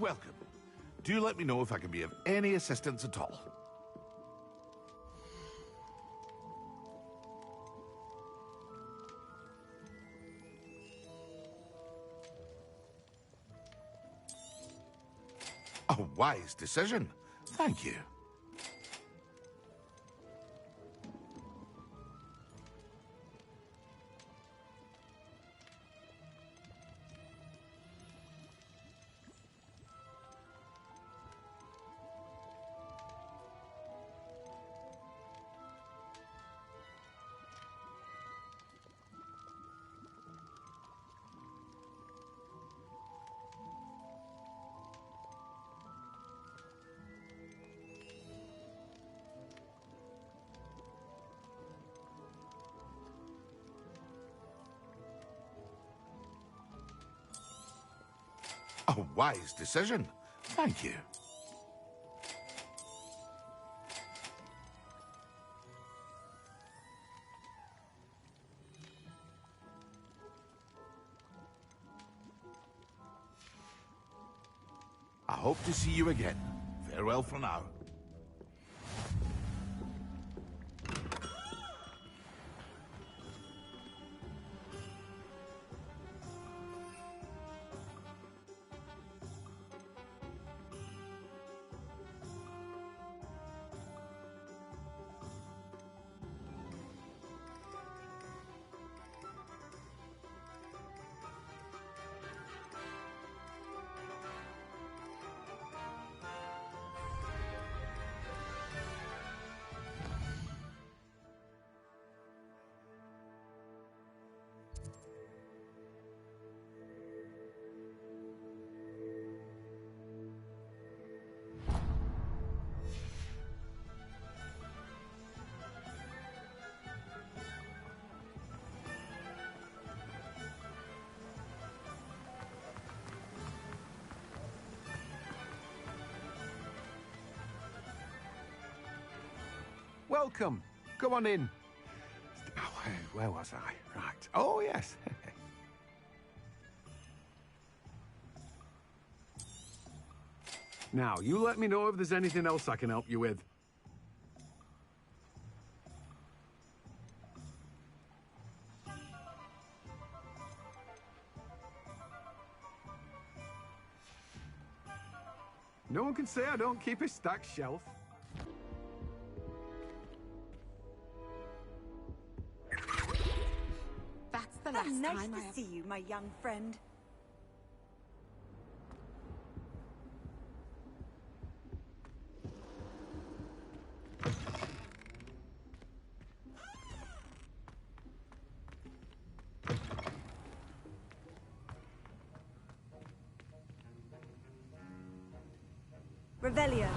welcome. Do let me know if I can be of any assistance at all. A wise decision. Thank you. A wise decision. Thank you. I hope to see you again. Farewell for now. Welcome. Come on in. Oh, where was I? Right. Oh, yes. Now, you let me know if there's anything else I can help you with. No one can say I don't keep a stacked shelf. That's the last nice time to see you, my young friend. Revelio.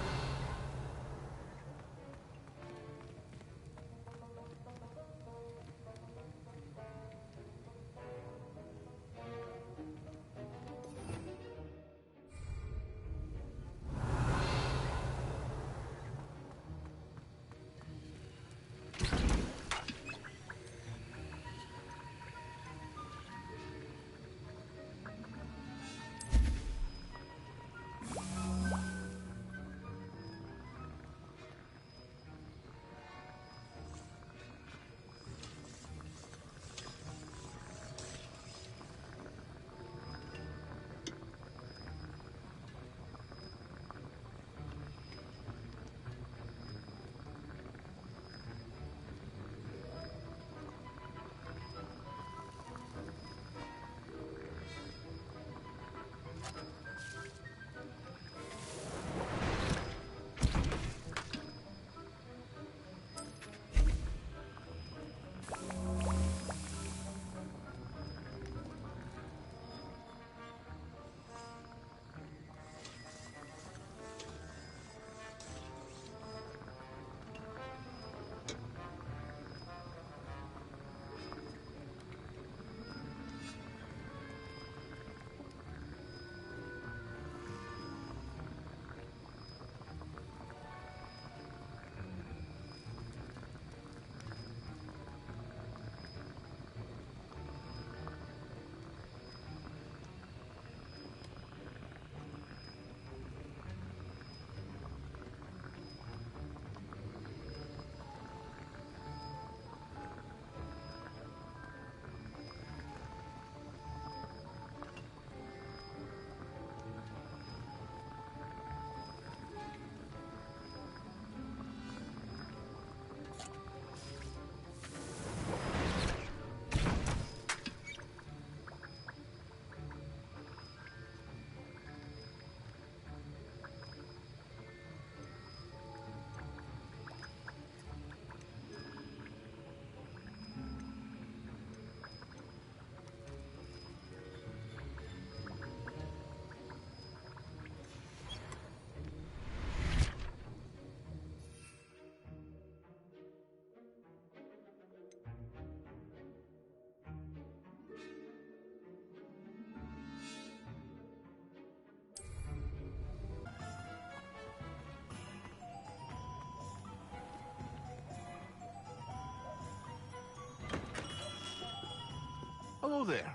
Hello there.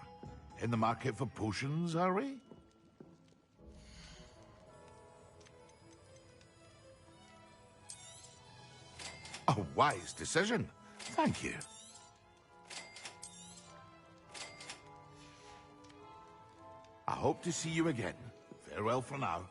In the market for potions, are we? A wise decision. Thank you. I hope to see you again. Farewell for now.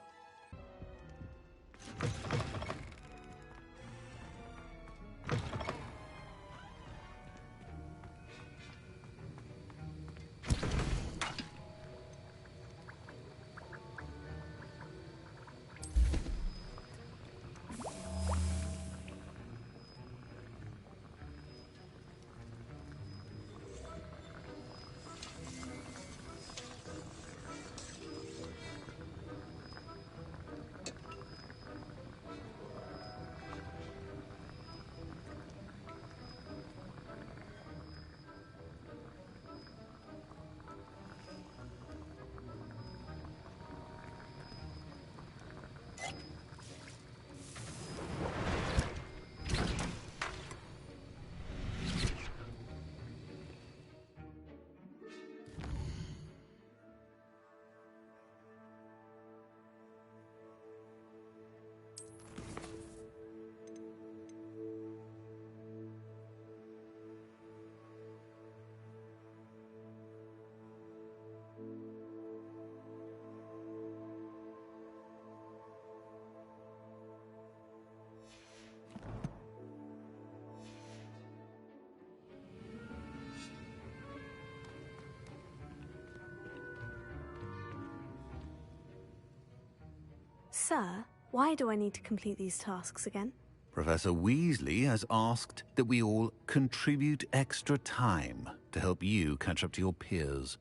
Sir, why do I need to complete these tasks again? Professor Weasley has asked that we all contribute extra time to help you catch up to your peers.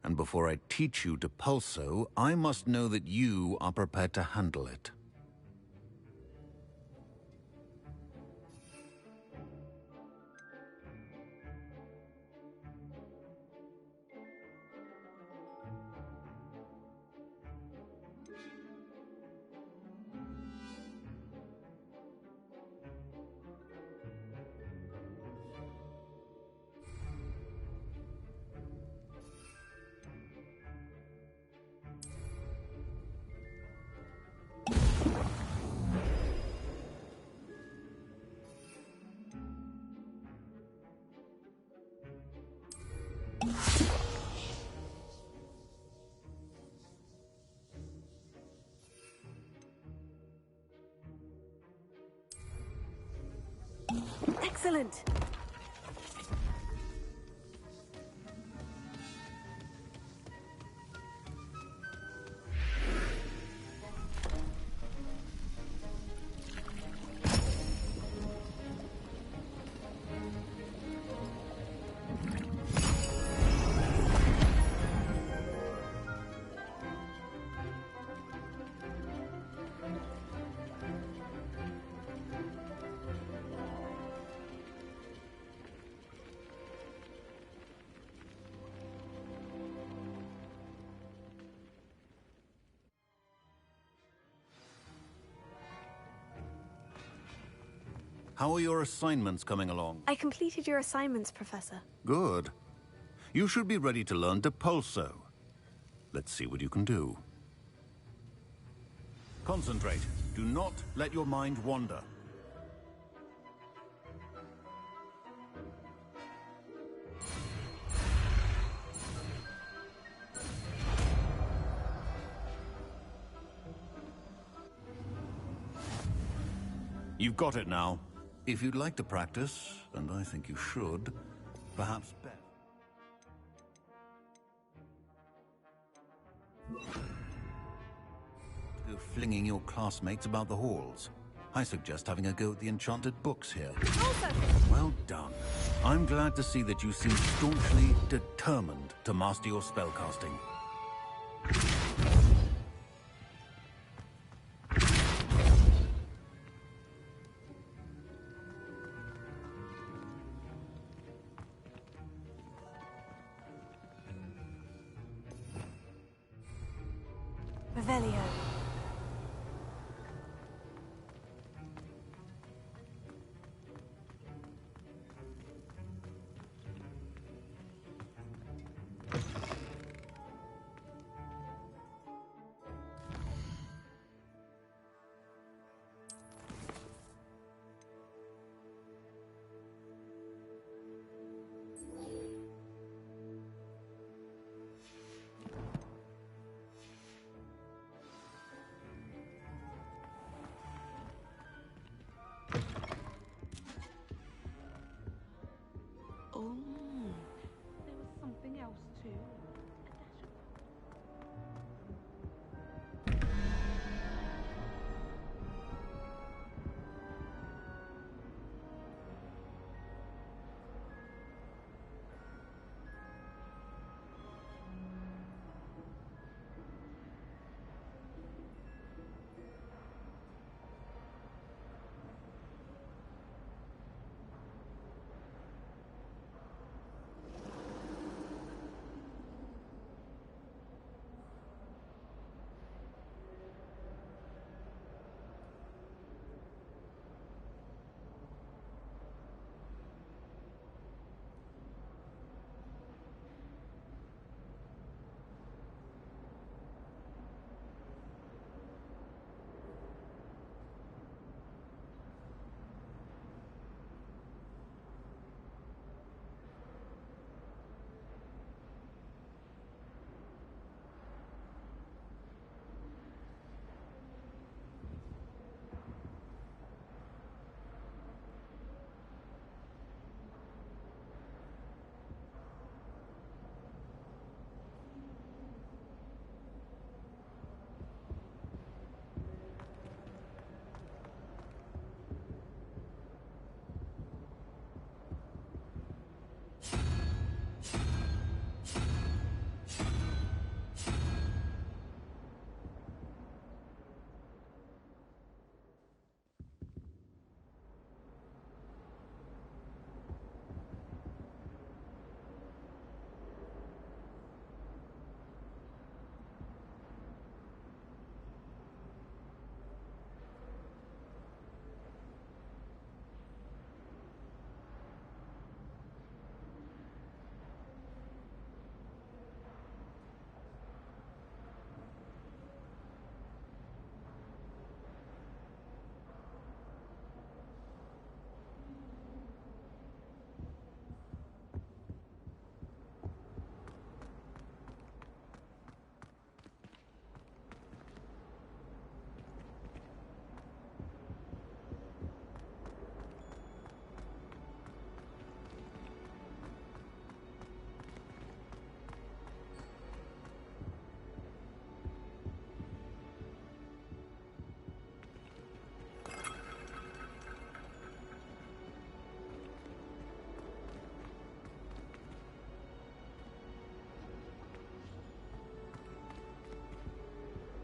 And before I teach you Depulso, I must know that you are prepared to handle it. Excellent! How are your assignments coming along? I completed your assignments, Professor. Good. You should be ready to learn Depulso. Let's see what you can do. Concentrate. Do not let your mind wander. You've got it now. If you'd like to practice, and I think you should, perhaps bet. Go flinging your classmates about the halls. I suggest having a go at the enchanted books here. Also, Well done. I'm glad to see that you seem staunchly determined to master your spellcasting. Revelio. Oh, there was something else too.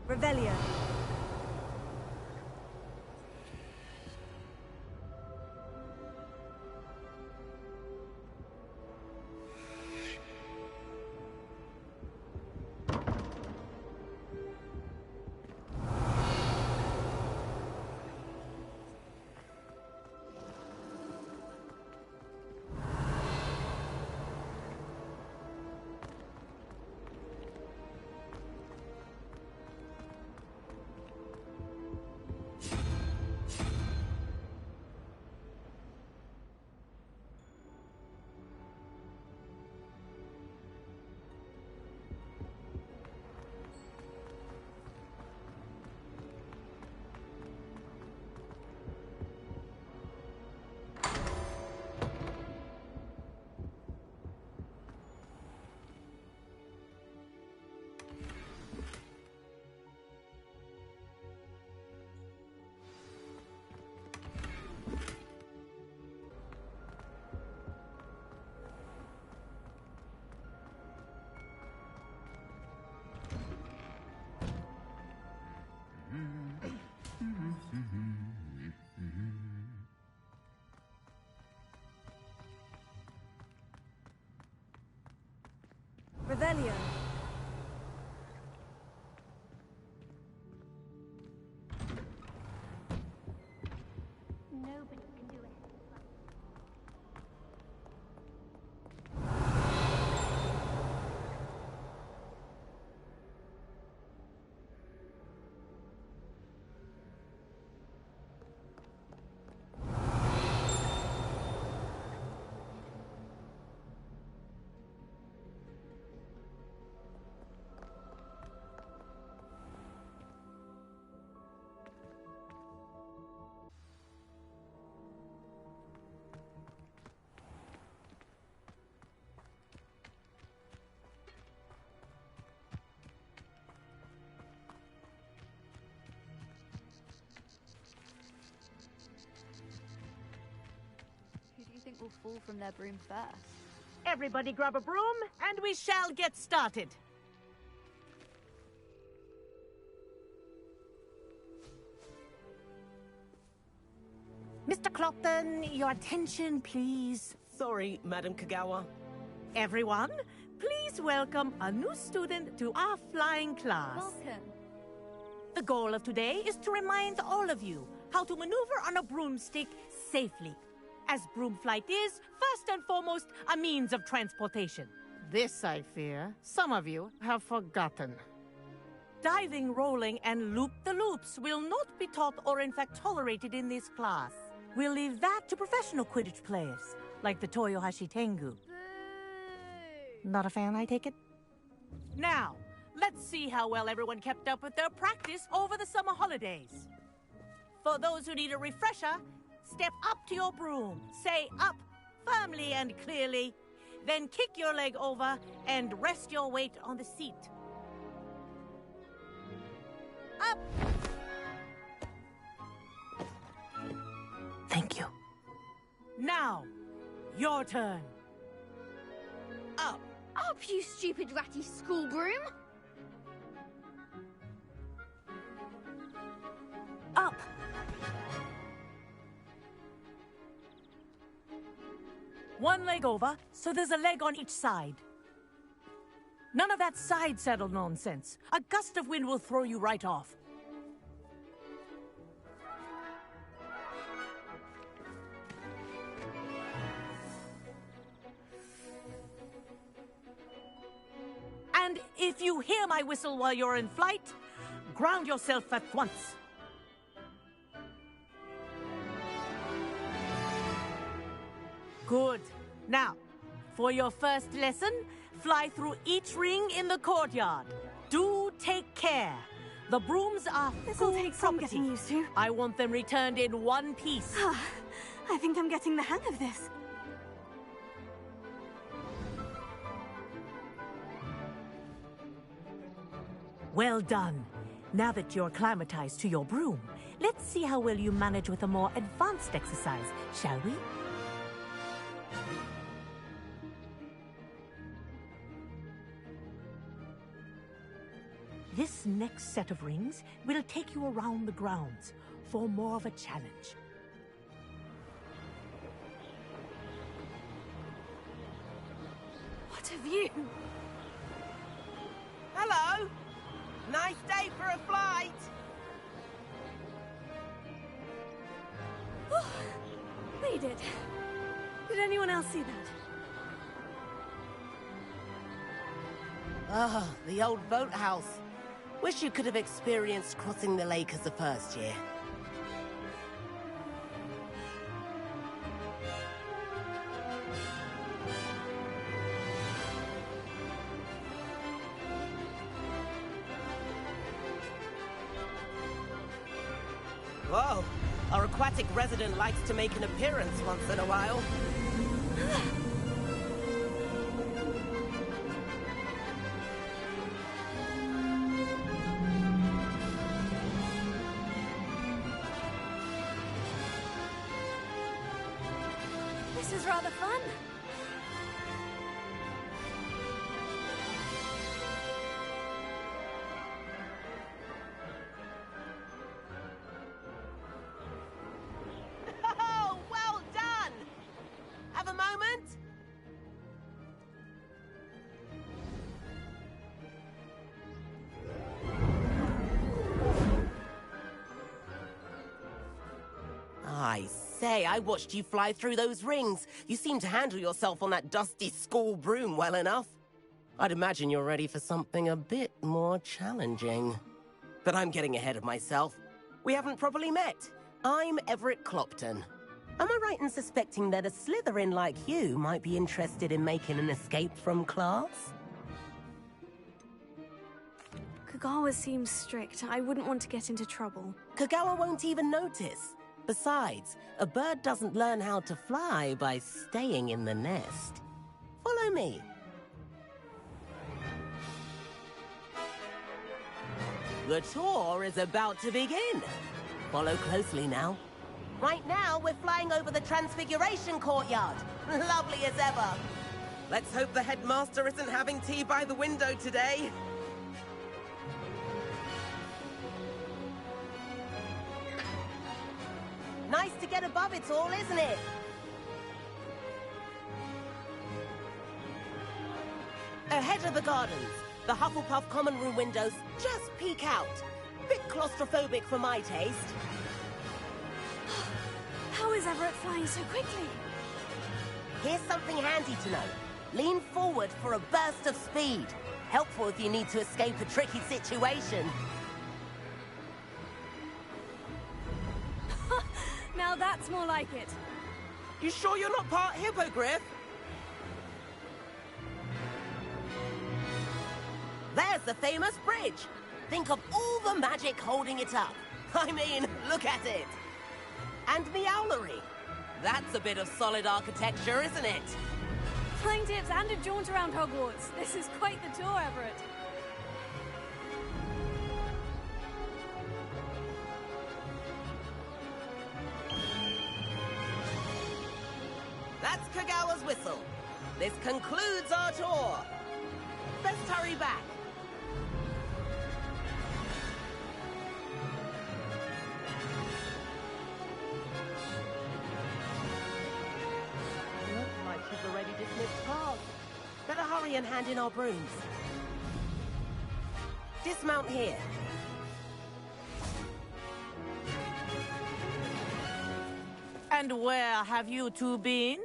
Revelio. Revelio. Nobody can do it. think will fall from their broom first? Everybody grab a broom, and we shall get started. Mr. Clopton, your attention, please. Sorry, Madam Kagawa. Everyone, please welcome a new student to our flying class. Welcome. The goal of today is to remind all of you how to maneuver on a broomstick safely, as broom flight is, first and foremost, a means of transportation. This, I fear, some of you have forgotten. Diving, rolling, and loop-the-loops will not be taught or in fact tolerated in this class. We'll leave that to professional Quidditch players, like the Toyohashi Tengu. Boo! Not a fan, I take it? Now, let's see how well everyone kept up with their practice over the summer holidays. For those who need a refresher, step up to your broom, say up firmly and clearly, then kick your leg over and rest your weight on the seat. Up! Thank you. Now, your turn. Up! Up, you stupid ratty school broom! Up! One leg over, so there's a leg on each side. None of that side saddle nonsense. A gust of wind will throw you right off. And if you hear my whistle while you're in flight, ground yourself at once. Good. Now, for your first lesson, fly through each ring in the courtyard. Do take care. The brooms are This'll full take some property. getting used to. I want them returned in one piece. I think I'm getting the hang of this. Well done. Now that you're acclimatized to your broom, let's see how well you manage with a more advanced exercise, shall we? This next set of rings will take you around the grounds for more of a challenge. What have you? Hello! Nice day for a flight! Oh, they did. Did anyone else see that? Ah, the old boathouse. Wish you could have experienced crossing the lake as a first year. Whoa, our aquatic resident likes to make an appearance once in a while. This is rather fun. Oh, well done! Have a moment? I say, I watched you fly through those rings. You seem to handle yourself on that dusty school broom well enough. I'd imagine you're ready for something a bit more challenging. But I'm getting ahead of myself. We haven't properly met. I'm Everett Clopton. Am I right in suspecting that a Slytherin like you might be interested in making an escape from class? Kagawa seems strict. I wouldn't want to get into trouble. Kagawa won't even notice. Besides, a bird doesn't learn how to fly by staying in the nest. Follow me. The tour is about to begin. Follow closely now. Right now, we're flying over the Transfiguration Courtyard. Lovely as ever. Let's hope the headmaster isn't having tea by the window today. Nice to get above it all, isn't it? Ahead of the gardens, the Hufflepuff common room windows just peek out. Bit claustrophobic for my taste. How is Everett flying so quickly? Here's something handy to know. Lean forward for a burst of speed. Helpful if you need to escape a tricky situation. Now that's more like it. You sure you're not part hippogriff? There's the famous bridge. Think of all the magic holding it up. I mean, look at it. And the owlery. That's a bit of solid architecture, isn't it? Flying tips and a jaunt around Hogwarts. This is quite the tour, Everett. That's Kagawa's whistle. This concludes our tour. Let's hurry back. Looks like she's already dismissed class. Better hurry and hand in our brooms. Dismount here. And where have you two been?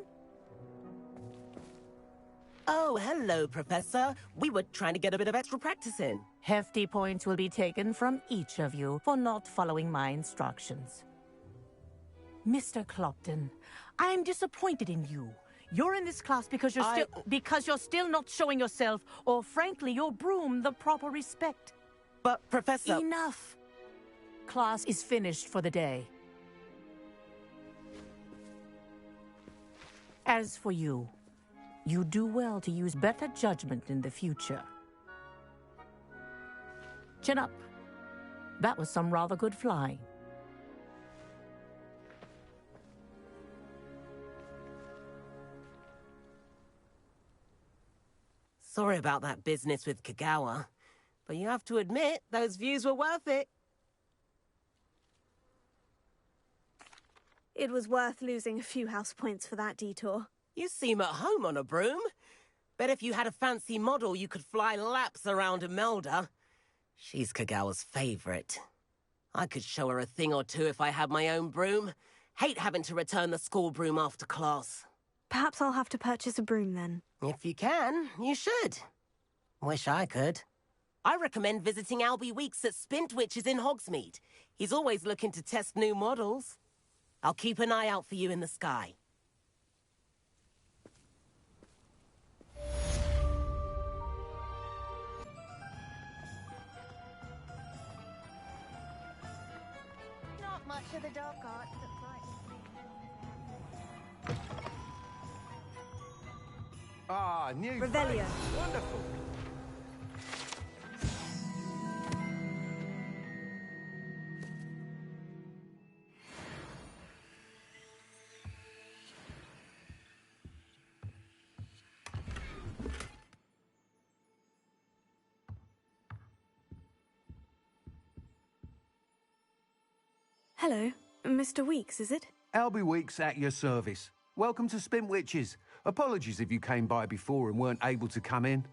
Oh, hello, Professor. We were trying to get a bit of extra practice in. Hefty points will be taken from each of you for not following my instructions. Mr. Clopton, I'm disappointed in you. You're in this class because you're still not showing yourself, or frankly, your broom the proper respect. But, Professor... Enough! Class is finished for the day. As for you, you do well to use better judgment in the future. Chin up. That was some rather good flying. Sorry about that business with Kagawa, but you have to admit, those views were worth it. It was worth losing a few house points for that detour. You seem at home on a broom. Bet if you had a fancy model, you could fly laps around Imelda. She's Kagawa's favorite. I could show her a thing or two if I had my own broom. Hate having to return the school broom after class. Perhaps I'll have to purchase a broom then. If you can, you should. Wish I could. I recommend visiting Albie Weeks at Spintwitches in Hogsmeade. He's always looking to test new models. I'll keep an eye out for you in the sky. Not much of the dark arts that Ah, new Revelio. face. Wonderful. Hello, Mr. Weeks, is it? Albie Weeks at your service. Welcome to Spintwitches. Apologies if you came by before and weren't able to come in.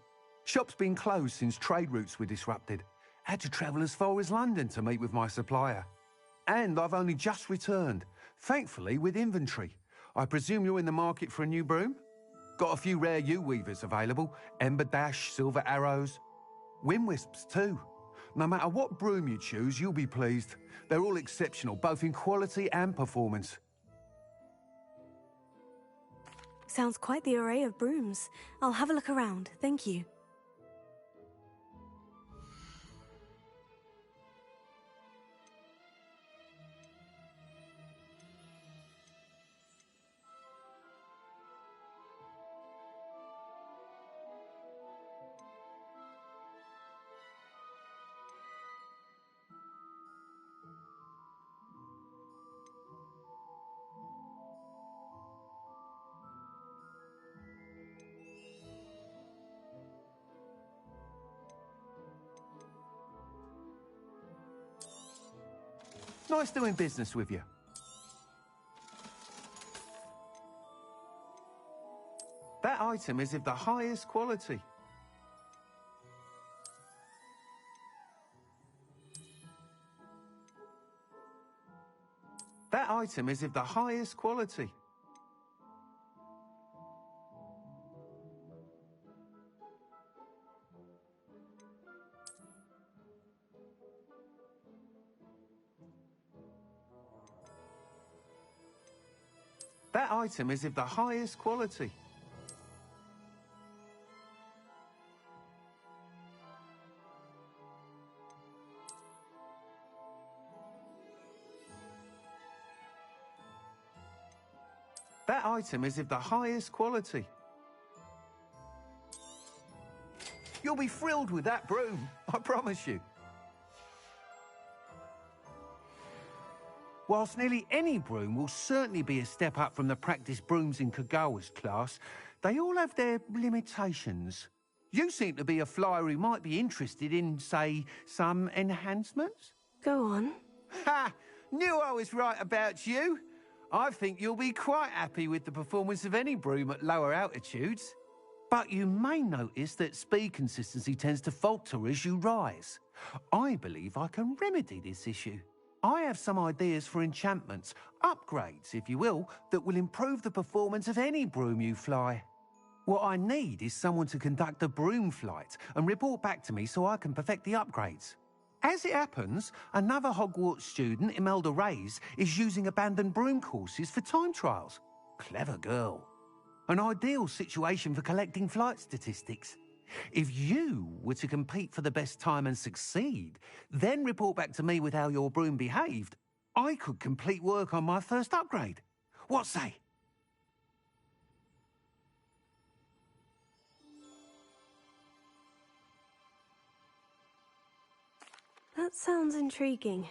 Shop's been closed since trade routes were disrupted. Had to travel as far as London to meet with my supplier. And I've only just returned, thankfully with inventory. I presume you're in the market for a new broom? Got a few rare U-weavers available, Ember Dash, Silver Arrows, Wind Wisps too. No matter what broom you choose, you'll be pleased. They're all exceptional, both in quality and performance. Sounds quite the array of brooms. I'll have a look around, thank you. Nice doing business with you. That item is of the highest quality. That item is of the highest quality. That item is of the highest quality. That item is of the highest quality. You'll be thrilled with that broom, I promise you. Whilst nearly any broom will certainly be a step up from the practice brooms in Kagawa's class, they all have their limitations. You seem to be a flyer who might be interested in, say, some enhancements? Go on. Ha! Knew I was right about you. I think you'll be quite happy with the performance of any broom at lower altitudes. But you may notice that speed consistency tends to falter as you rise. I believe I can remedy this issue. I have some ideas for enchantments, upgrades, if you will, that will improve the performance of any broom you fly. What I need is someone to conduct a broom flight and report back to me so I can perfect the upgrades. As it happens, another Hogwarts student, Imelda Reyes, is using abandoned broom courses for time trials. Clever girl. An ideal situation for collecting flight statistics. If you were to compete for the best time and succeed, then report back to me with how your broom behaved, I could complete work on my first upgrade. What say? That sounds intriguing.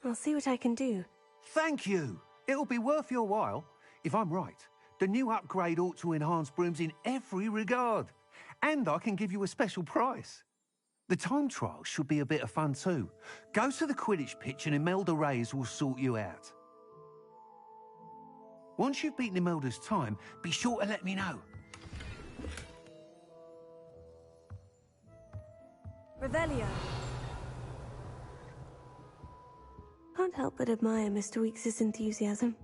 I'll see what I can do. Thank you. It'll be worth your while. If I'm right, the new upgrade ought to enhance brooms in every regard. And I can give you a special price. The time trial should be a bit of fun too. Go to the Quidditch pitch and Imelda Reyes will sort you out. Once you've beaten Imelda's time, be sure to let me know. Revelio. Can't help but admire Mr. Weekes' enthusiasm.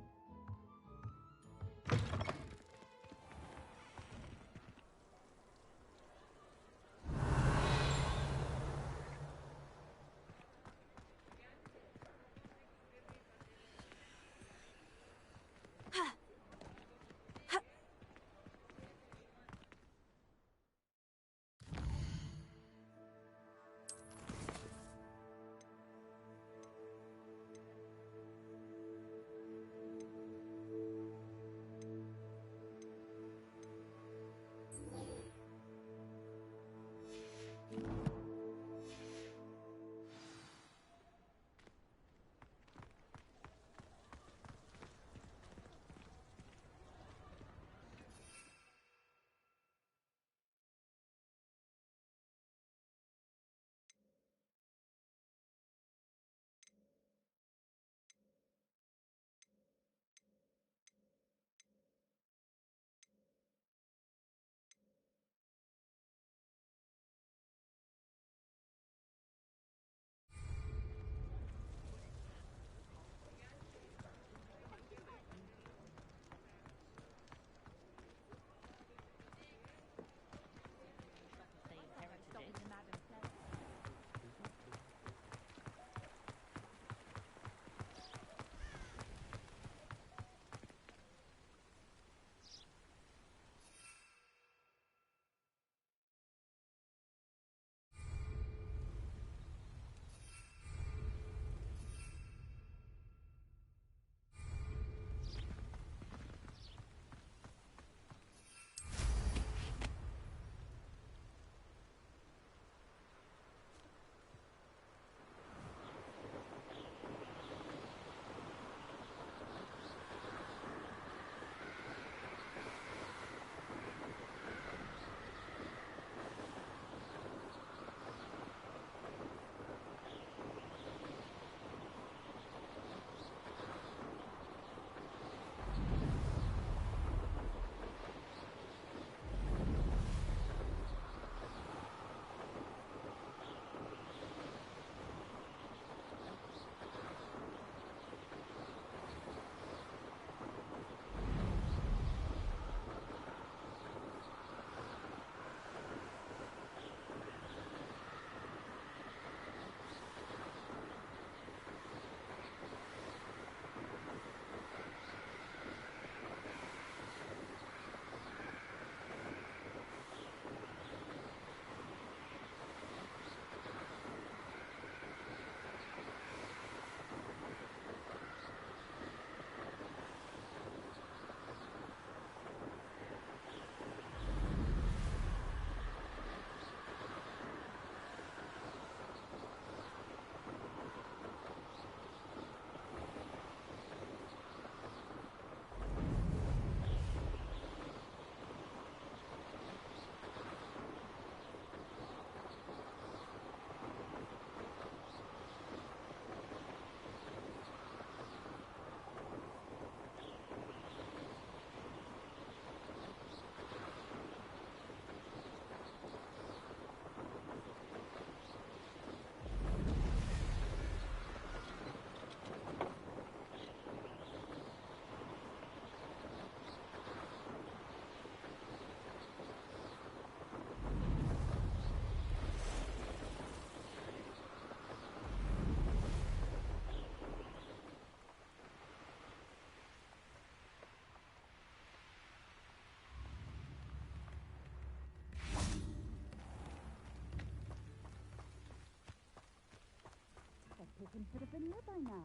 here by now.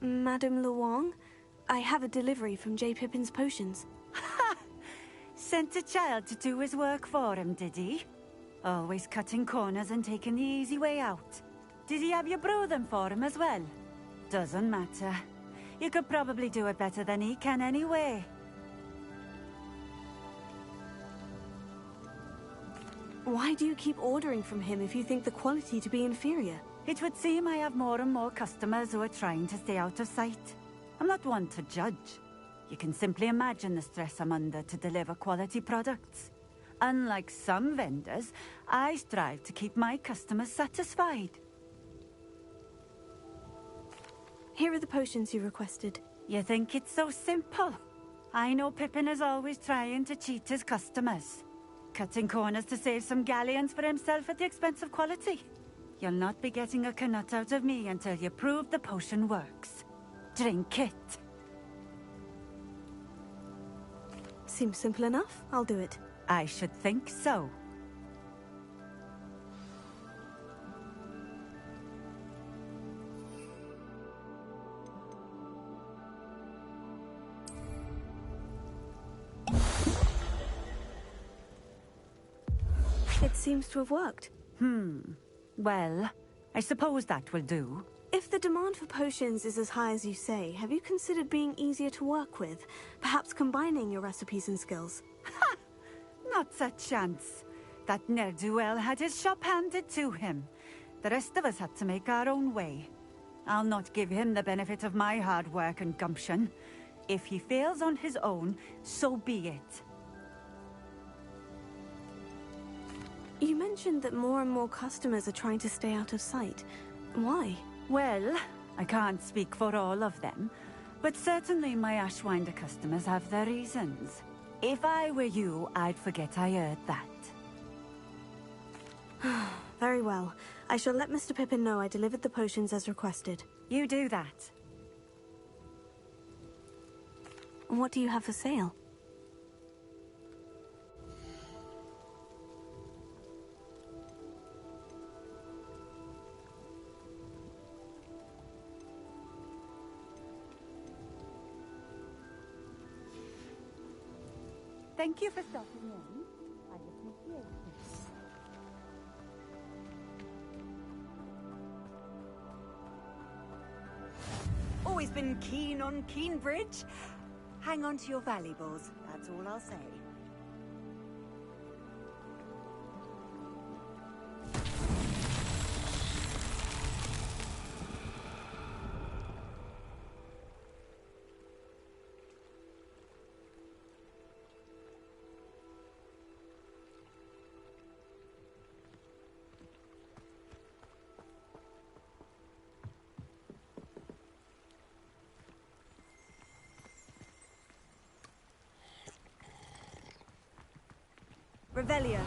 Madame Luong, I have a delivery from J. Pippin's Potions. Ha! Sent a child to do his work for him, did he? Always cutting corners and taking the easy way out. Did he have you brew them for him as well? Doesn't matter. You could probably do it better than he can anyway. Why do you keep ordering from him if you think the quality to be inferior? It would seem I have more and more customers who are trying to stay out of sight. I'm not one to judge. You can simply imagine the stress I'm under to deliver quality products. Unlike some vendors, I strive to keep my customers satisfied. Here are the potions you requested. You think it's so simple? I know Pippin is always trying to cheat his customers. Cutting corners to save some galleons for himself at the expense of quality. You'll not be getting a canut out of me until you prove the potion works. Drink it. Seems simple enough. I'll do it. I should think so. It seems to have worked. Well, I suppose that will do. If the demand for potions is as high as you say, have you considered being easier to work with? Perhaps combining your recipes and skills? Ha! Not a chance. That ne'er-do-well had his shop handed to him. The rest of us had to make our own way. I'll not give him the benefit of my hard work and gumption. If he fails on his own, so be it. You mentioned that more and more customers are trying to stay out of sight. Why? Well, I can't speak for all of them, but certainly my Ashwinder customers have their reasons. If I were you, I'd forget I heard that. Very well. I shall let Mr. Pippin know I delivered the potions as requested. You do that. What do you have for sale? Thank you for stopping in. I appreciate it. Always been keen on Keenbridge. Hang on to your valuables, that's all I'll say. Revelio.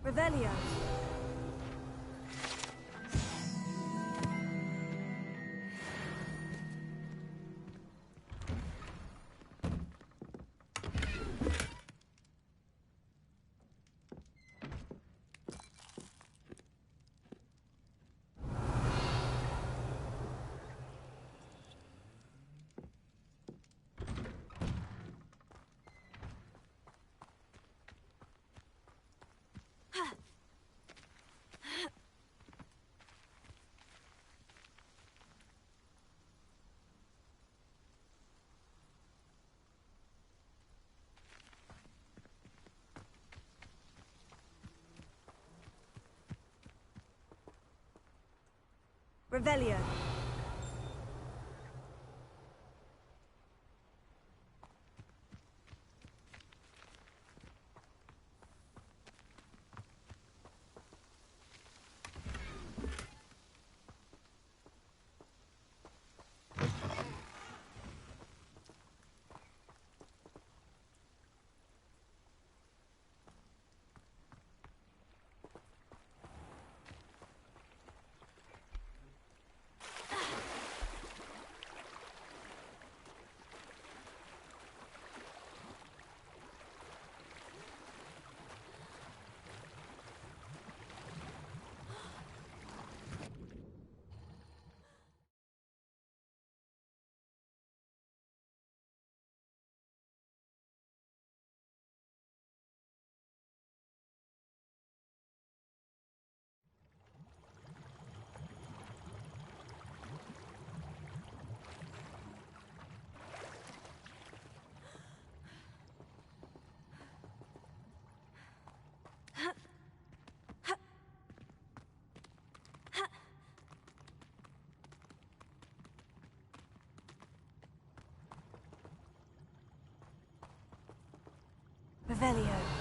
Revelio. Revelio. Revelio.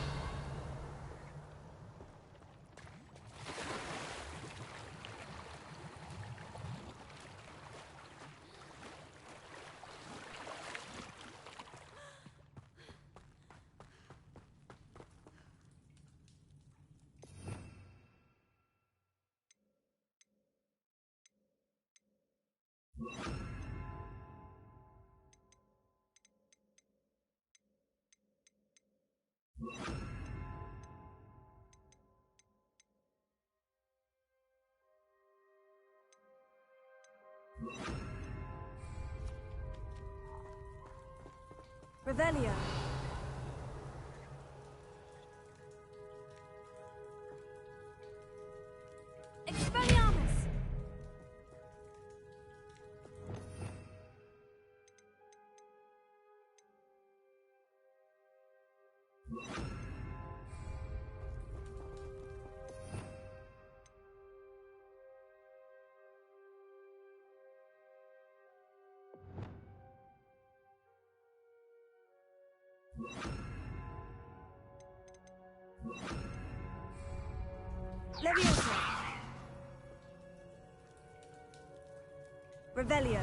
Revelio. Expelliarmus! Leviosa. Revelio.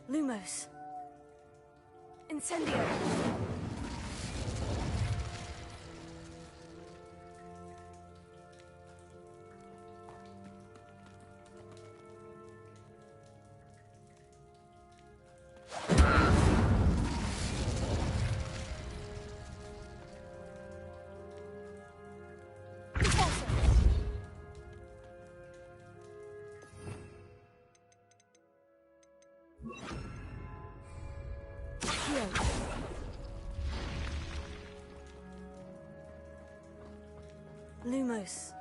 Lumos. Incendio. Lumos.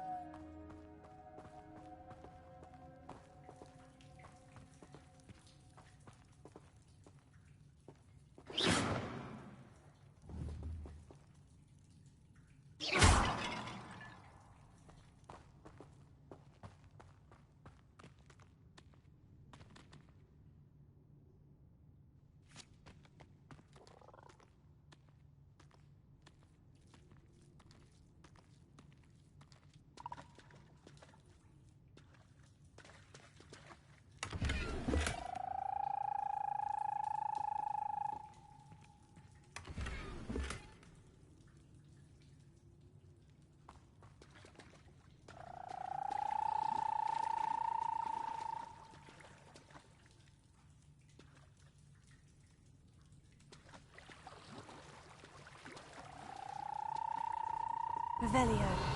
Revelio.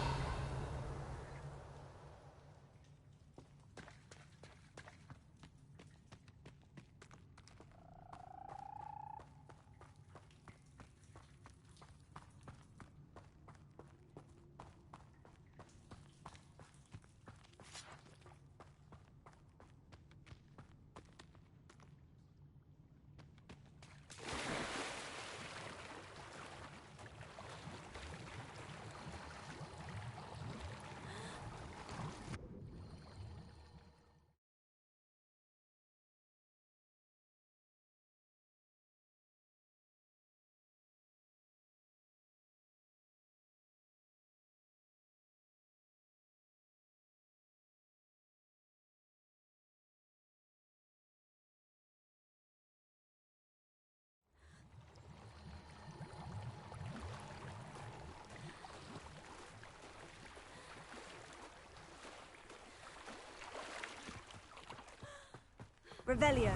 Revelio.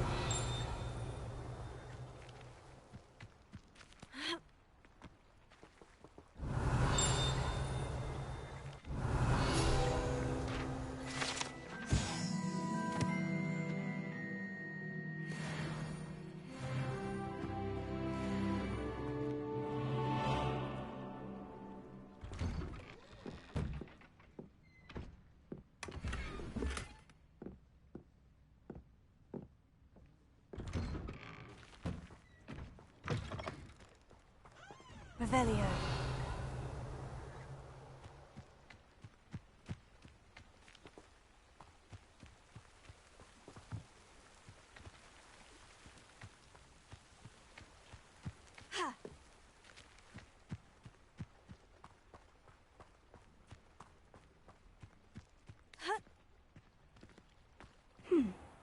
Revelio.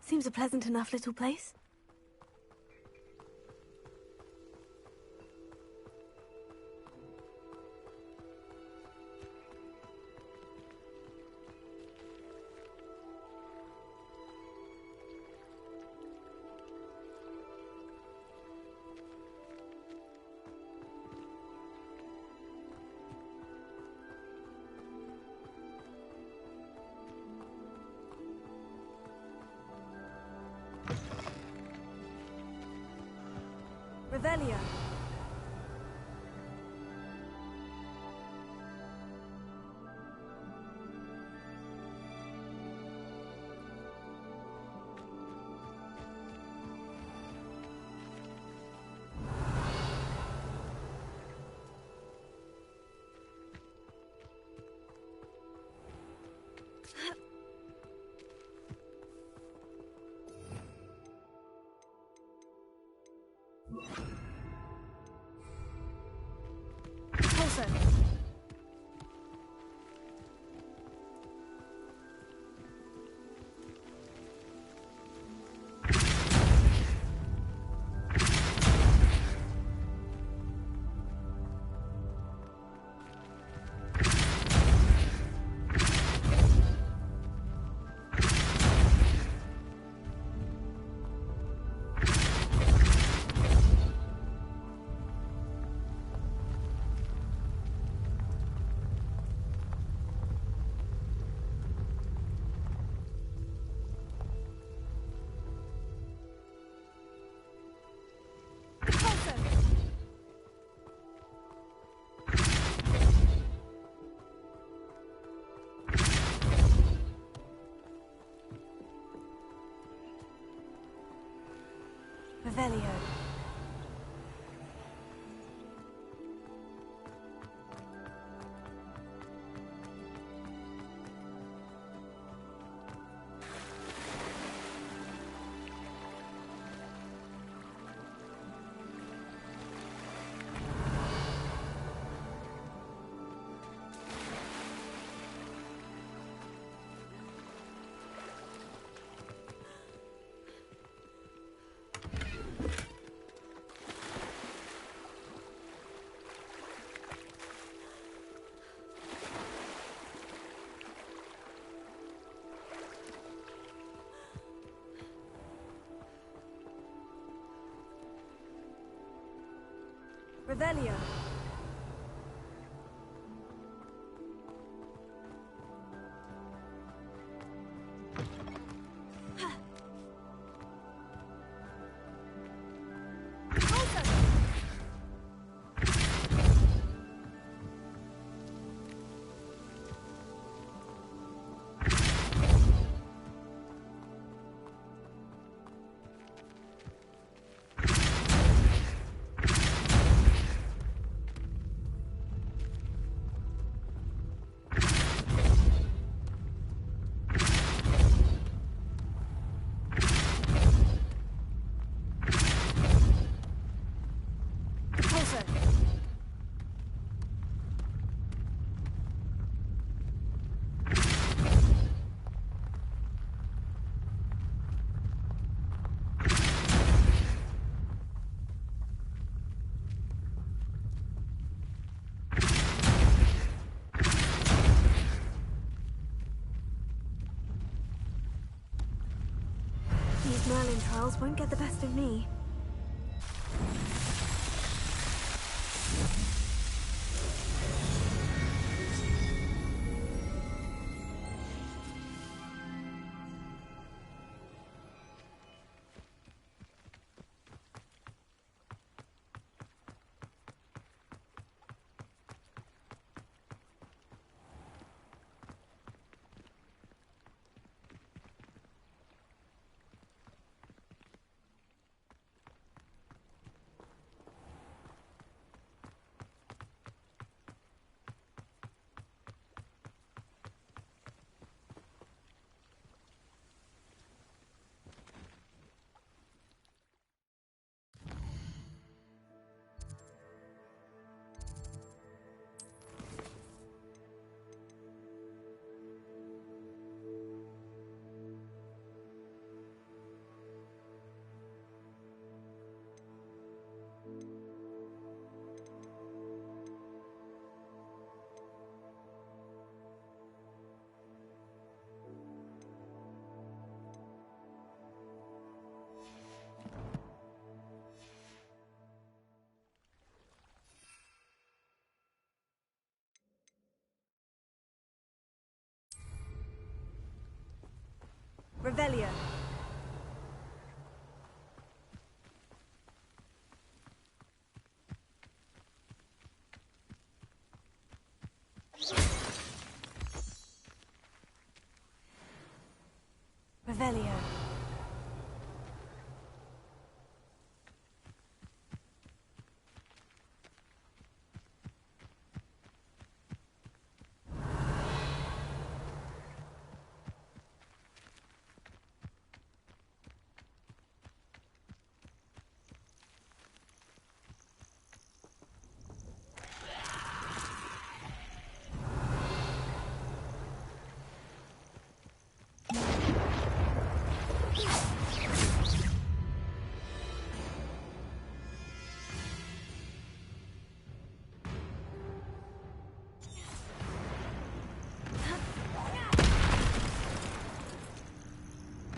Seems a pleasant enough little place. Revelio. Also. Revelio. Revelio. These Merlin trials won't get the best of me. Revelio. Revelio.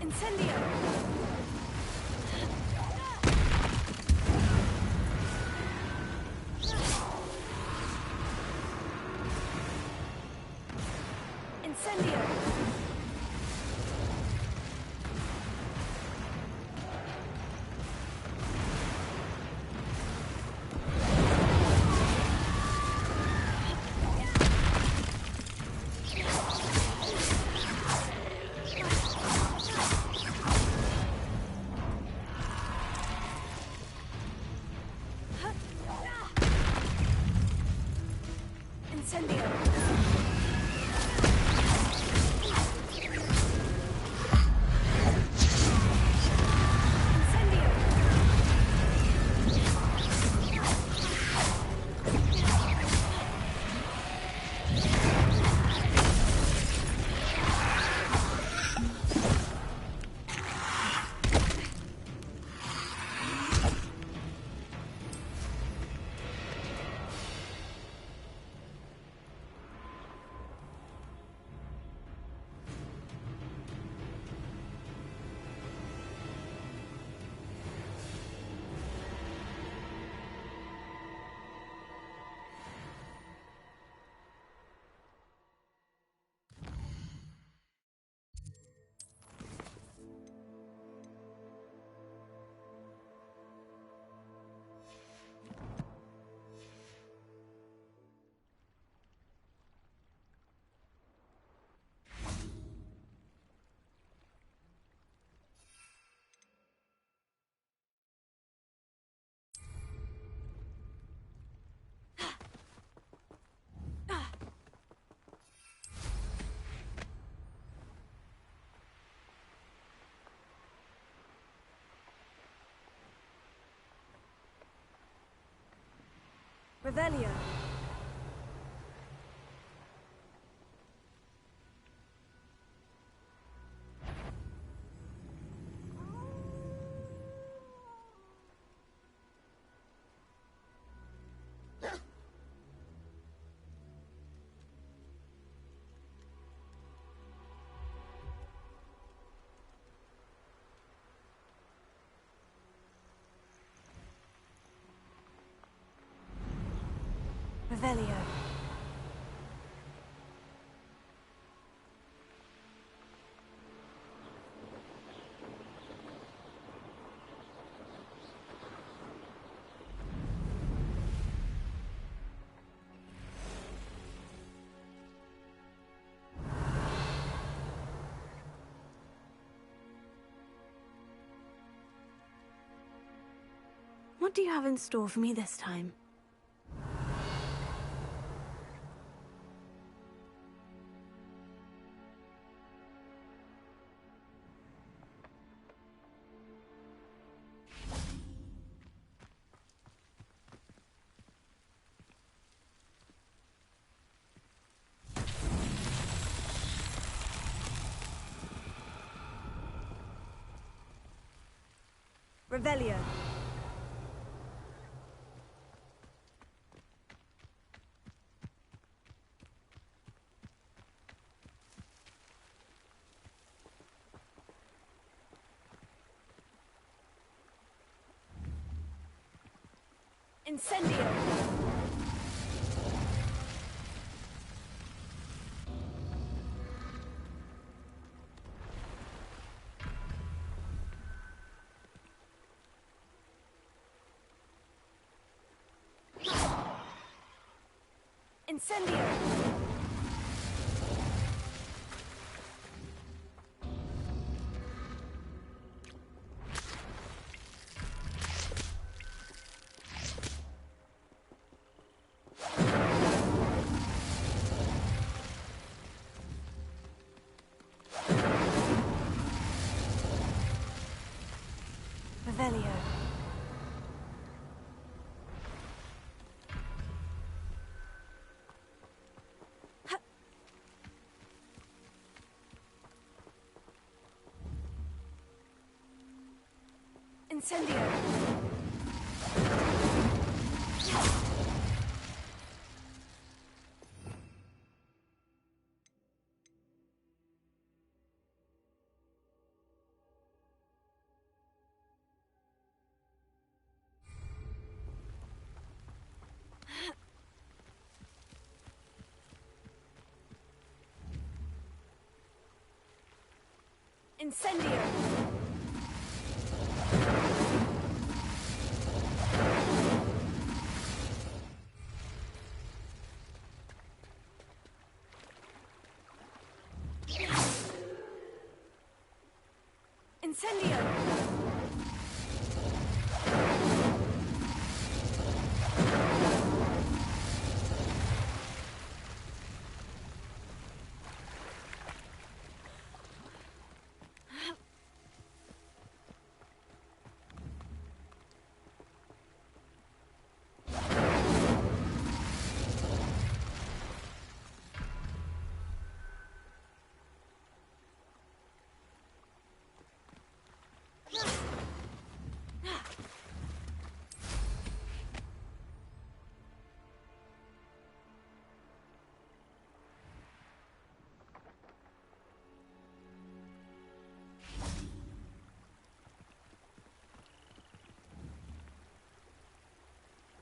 Incendio! Incendio! Revelio. Revelio. What do you have in store for me this time? Revelio. Incendio. Incendio! Revelio. Incendio! Incendio! Incendio!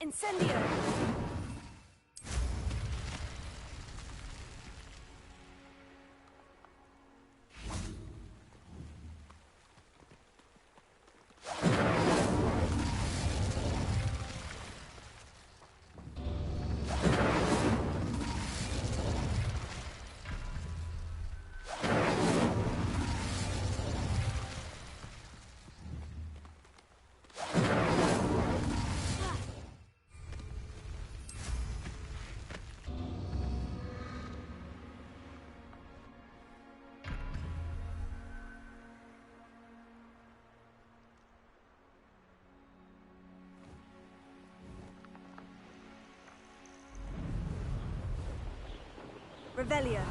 Incendio! Revelio.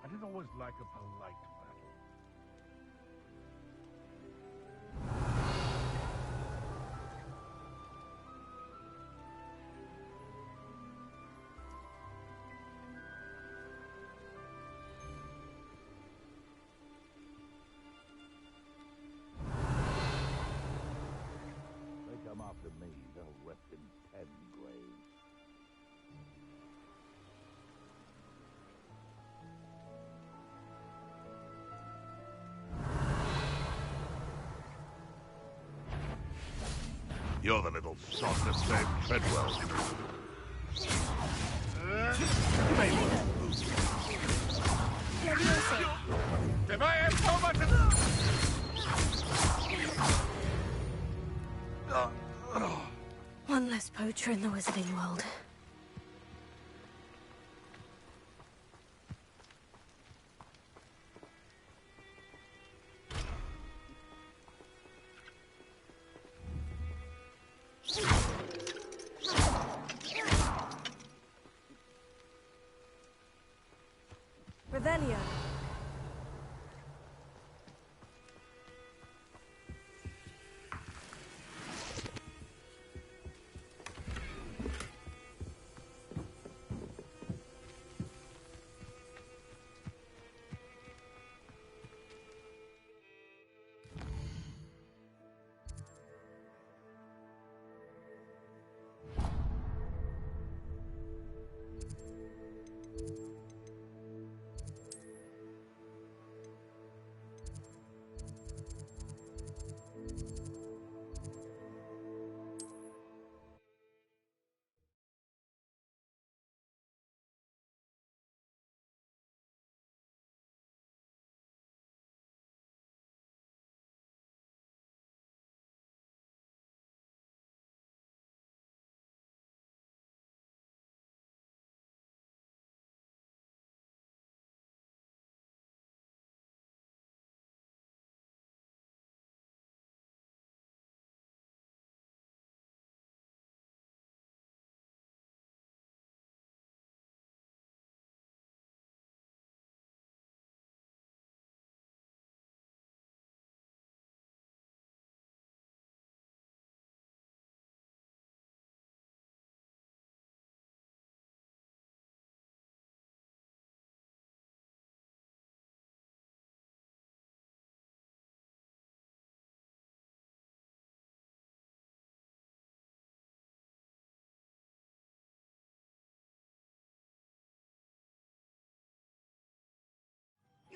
I didn't always like a polite battle. after me, they'll rest in 10 graves. You're the little sod that saved Treadwell. If I have so much One less poacher in the wizarding world. Revelio.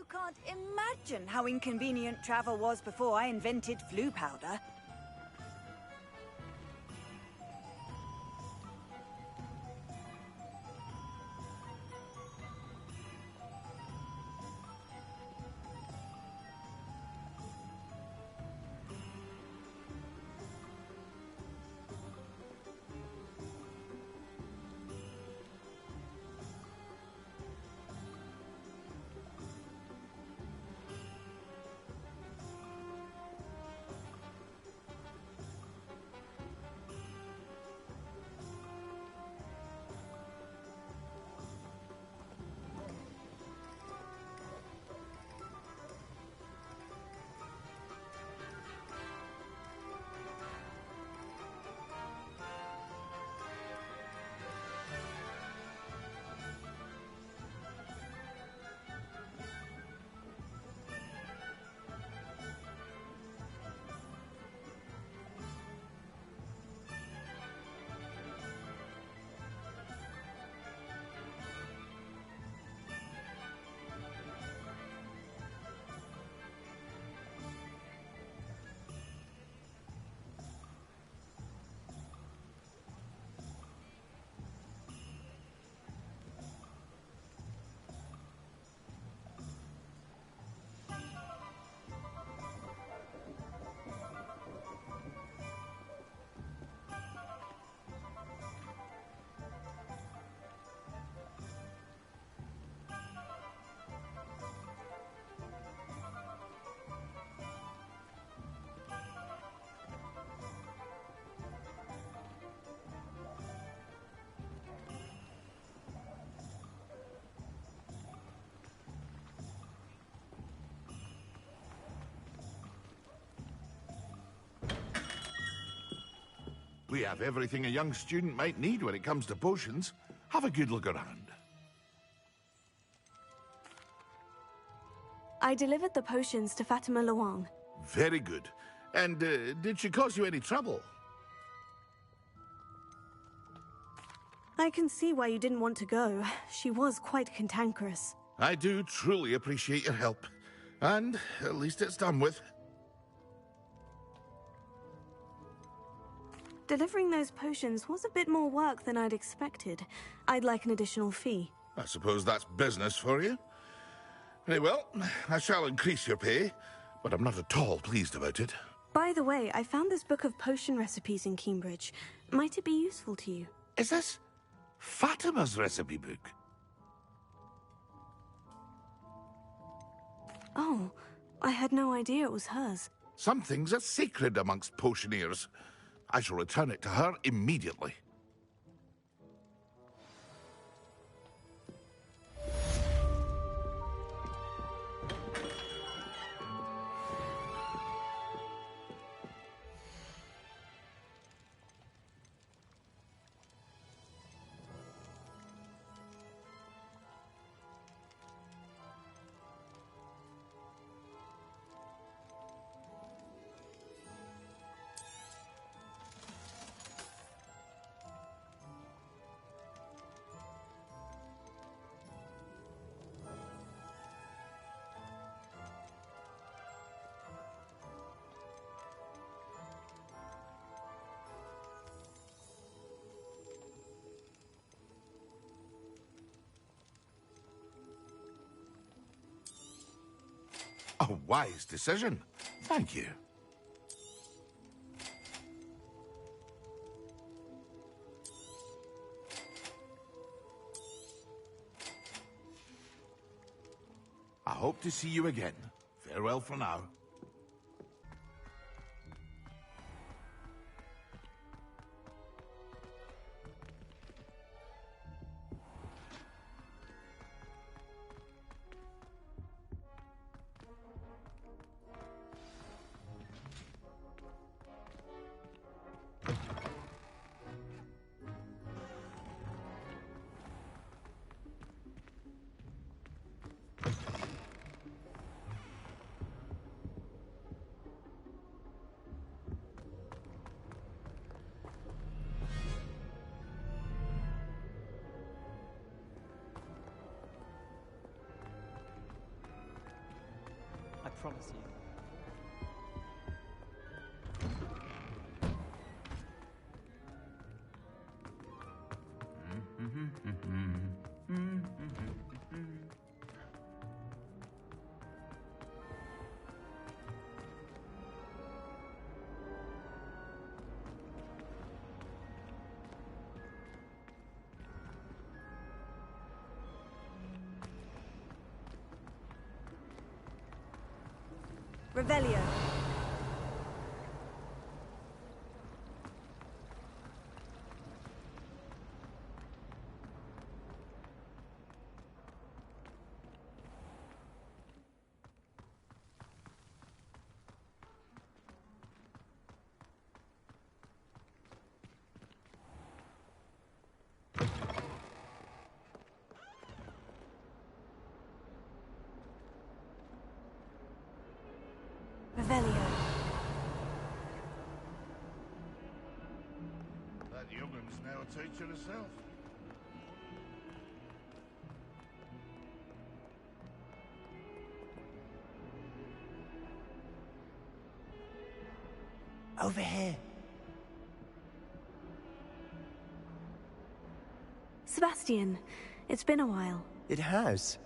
You can't imagine how inconvenient travel was before I invented flu powder. We have everything a young student might need when it comes to potions. Have a good look around. I delivered the potions to Fatima Luang. Very good. And did she cause you any trouble? I can see why you didn't want to go. She was quite cantankerous. I do truly appreciate your help. And at least it's done with. Delivering those potions was a bit more work than I'd expected. I'd like an additional fee. I suppose that's business for you. Very well, I shall increase your pay, but I'm not at all pleased about it. By the way, I found this book of potion recipes in Cambridge. Might it be useful to you? Is this Fatima's recipe book? Oh, I had no idea it was hers. Some things are sacred amongst potioneers. I shall return it to her immediately. A wise decision. Thank you. I hope to see you again. Farewell for now. I promise you. Revelio. Revelio. That young'un's now a teacher herself. Over here. Sebastian, it's been a while. It has.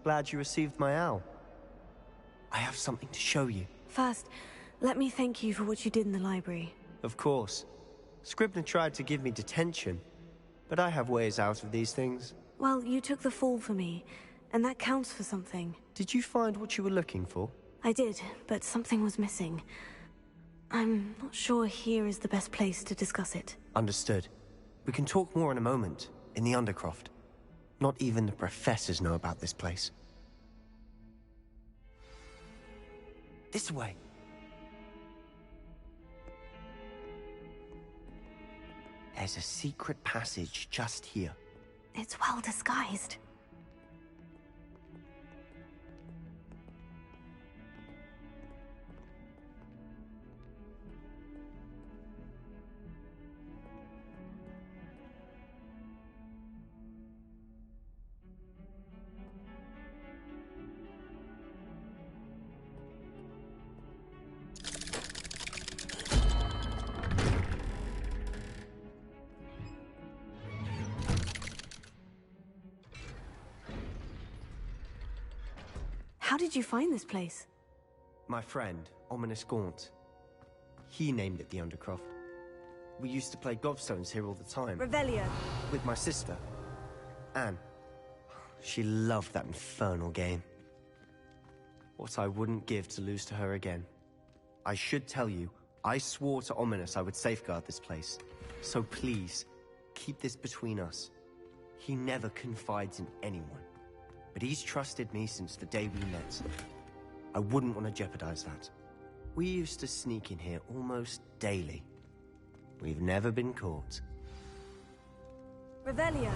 Glad you received my owl. I have something to show you. First, let me thank you for what you did in the library. Of course. Scribner tried to give me detention, but I have ways out of these things. Well, you took the fall for me, and that counts for something. Did you find what you were looking for? I did, but something was missing. I'm not sure here is the best place to discuss it. Understood. We can talk more in a moment, in the Undercroft. Not even the professors know about this place. This way. There's a secret passage just here. It's well disguised. How did you find this place? My friend, Ominous Gaunt. He named it the Undercroft. We used to play gobstones here all the time. Revelio. With my sister, Anne. She loved that infernal game. What I wouldn't give to lose to her again. I should tell you, I swore to Ominous I would safeguard this place. So please, keep this between us. He never confides in anyone. But he's trusted me since the day we met. I wouldn't want to jeopardize that. We used to sneak in here almost daily. We've never been caught. Revelio.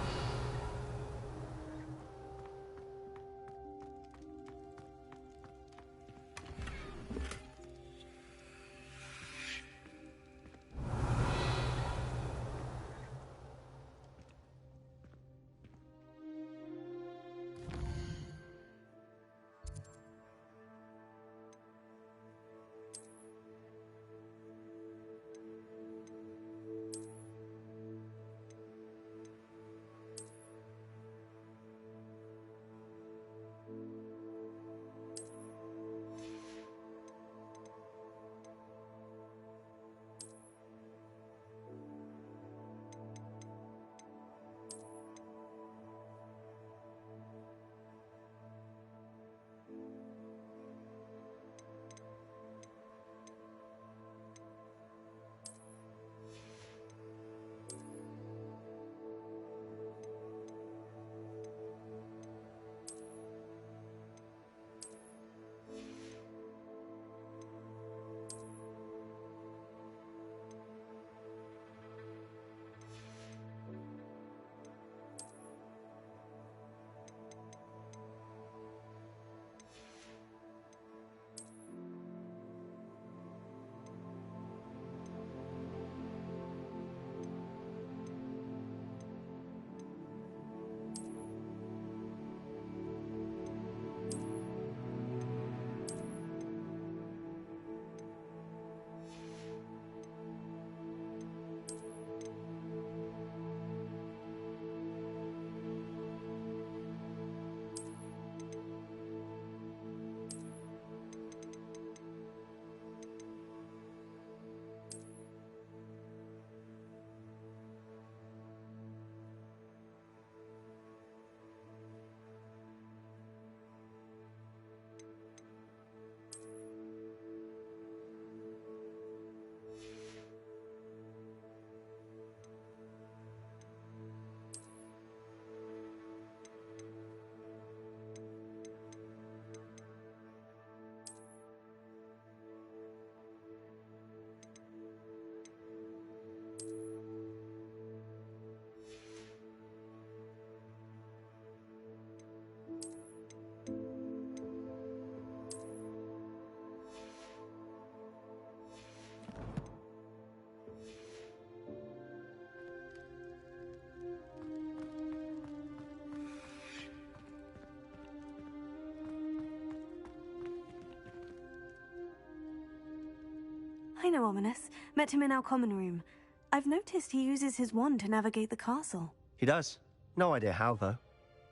I know Ominous. Met him in our common room. I've noticed he uses his wand to navigate the castle. He does. No idea how, though.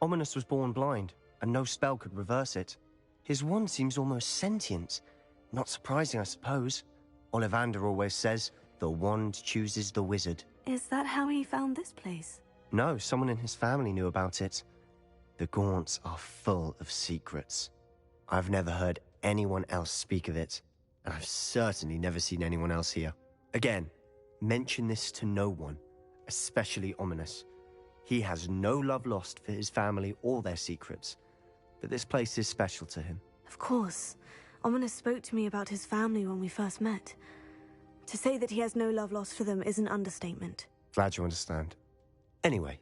Ominous was born blind, and no spell could reverse it. His wand seems almost sentient. Not surprising, I suppose. Ollivander always says, the wand chooses the wizard. Is that how he found this place? No, someone in his family knew about it. The Gaunts are full of secrets. I've never heard anyone else speak of it, and I've certainly never seen anyone else here. Again, mention this to no one, especially Ominous. He has no love lost for his family or their secrets, but this place is special to him. Of course. Ominous spoke to me about his family when we first met. To say that he has no love lost for them is an understatement. Glad you understand. Anyway,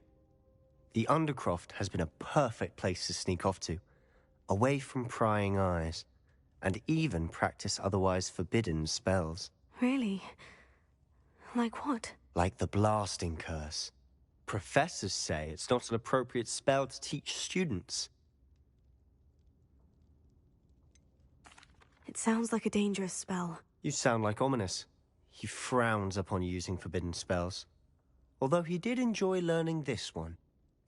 the Undercroft has been a perfect place to sneak off to, away from prying eyes, and even practice otherwise forbidden spells. Really? Like what? Like the blasting curse. Professors say it's not an appropriate spell to teach students. It sounds like a dangerous spell. You sound like Ominous. He frowns upon using forbidden spells. Although he did enjoy learning this one.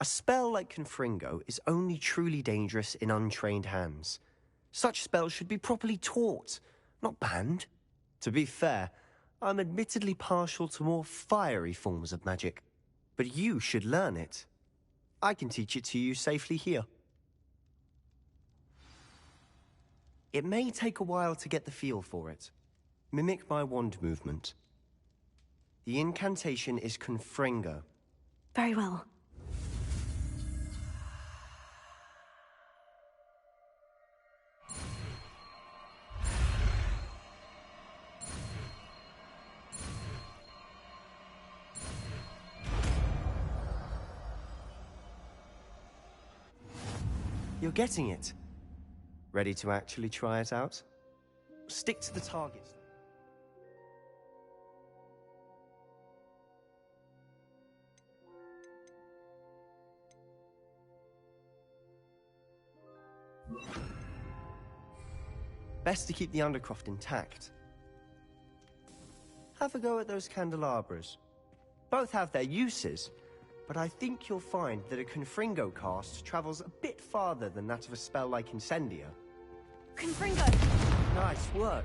A spell like Confringo is only truly dangerous in untrained hands. Such spells should be properly taught, not banned. To be fair, I'm admittedly partial to more fiery forms of magic. But you should learn it. I can teach it to you safely here. It may take a while to get the feel for it. Mimic my wand movement. The incantation is Confringo. Very well. You're getting it. Ready to actually try it out? Stick to the targets. Best to keep the Undercroft intact. Have a go at those candelabras. Both have their uses, but I think you'll find that a Confringo cast travels a bit farther than that of a spell like Incendio. Confringo! Nice work.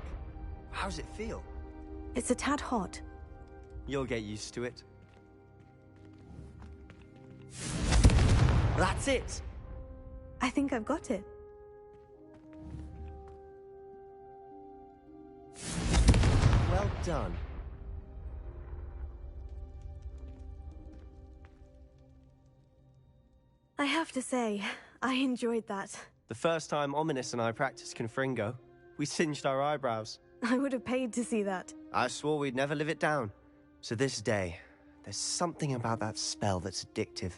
How's it feel? It's a tad hot. You'll get used to it. That's it! I think I've got it. Well done. I have to say, I enjoyed that. The first time Ominous and I practiced Confringo, we singed our eyebrows. I would have paid to see that. I swore we'd never live it down. To this day, there's something about that spell that's addictive.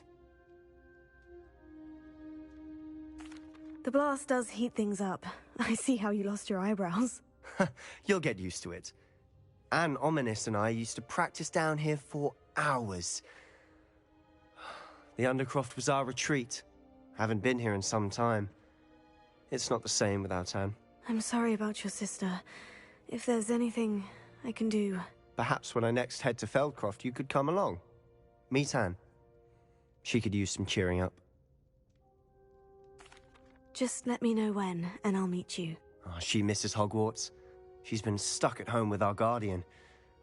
The blast does heat things up. I see how you lost your eyebrows. You'll get used to it. Anne, Ominous and I used to practice down here for hours. The Undercroft was our retreat. Haven't been here in some time. It's not the same without Anne. I'm sorry about your sister. If there's anything I can do... Perhaps when I next head to Feldcroft, you could come along. Meet Anne. She could use some cheering up. Just let me know when, and I'll meet you. Oh, she misses Hogwarts. She's been stuck at home with our guardian,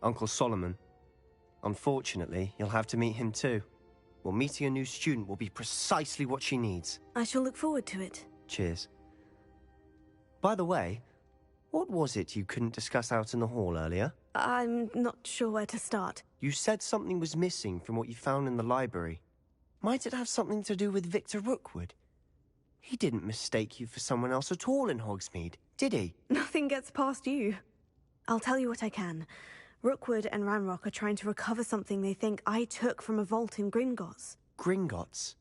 Uncle Solomon. Unfortunately, you'll have to meet him too. Well, meeting a new student will be precisely what she needs. I shall look forward to it. Cheers. By the way, what was it you couldn't discuss out in the hall earlier? I'm not sure where to start. You said something was missing from what you found in the library. Might it have something to do with Victor Rookwood? He didn't mistake you for someone else at all in Hogsmeade, did he? Nothing gets past you. I'll tell you what I can. Rookwood and Ranrock are trying to recover something they think I took from a vault in Gringotts. Gringotts?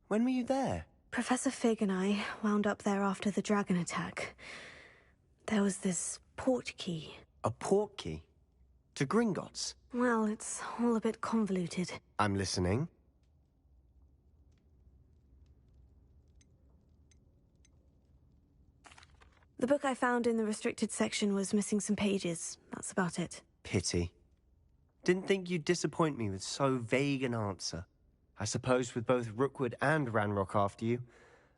When were you there? Professor Fig and I wound up there after the dragon attack. There was this port key. A port key? To Gringotts? Well, it's all a bit convoluted. I'm listening. The book I found in the restricted section was missing some pages. That's about it. Pity. Didn't think you'd disappoint me with so vague an answer. I suppose with both Rookwood and Ranrock after you,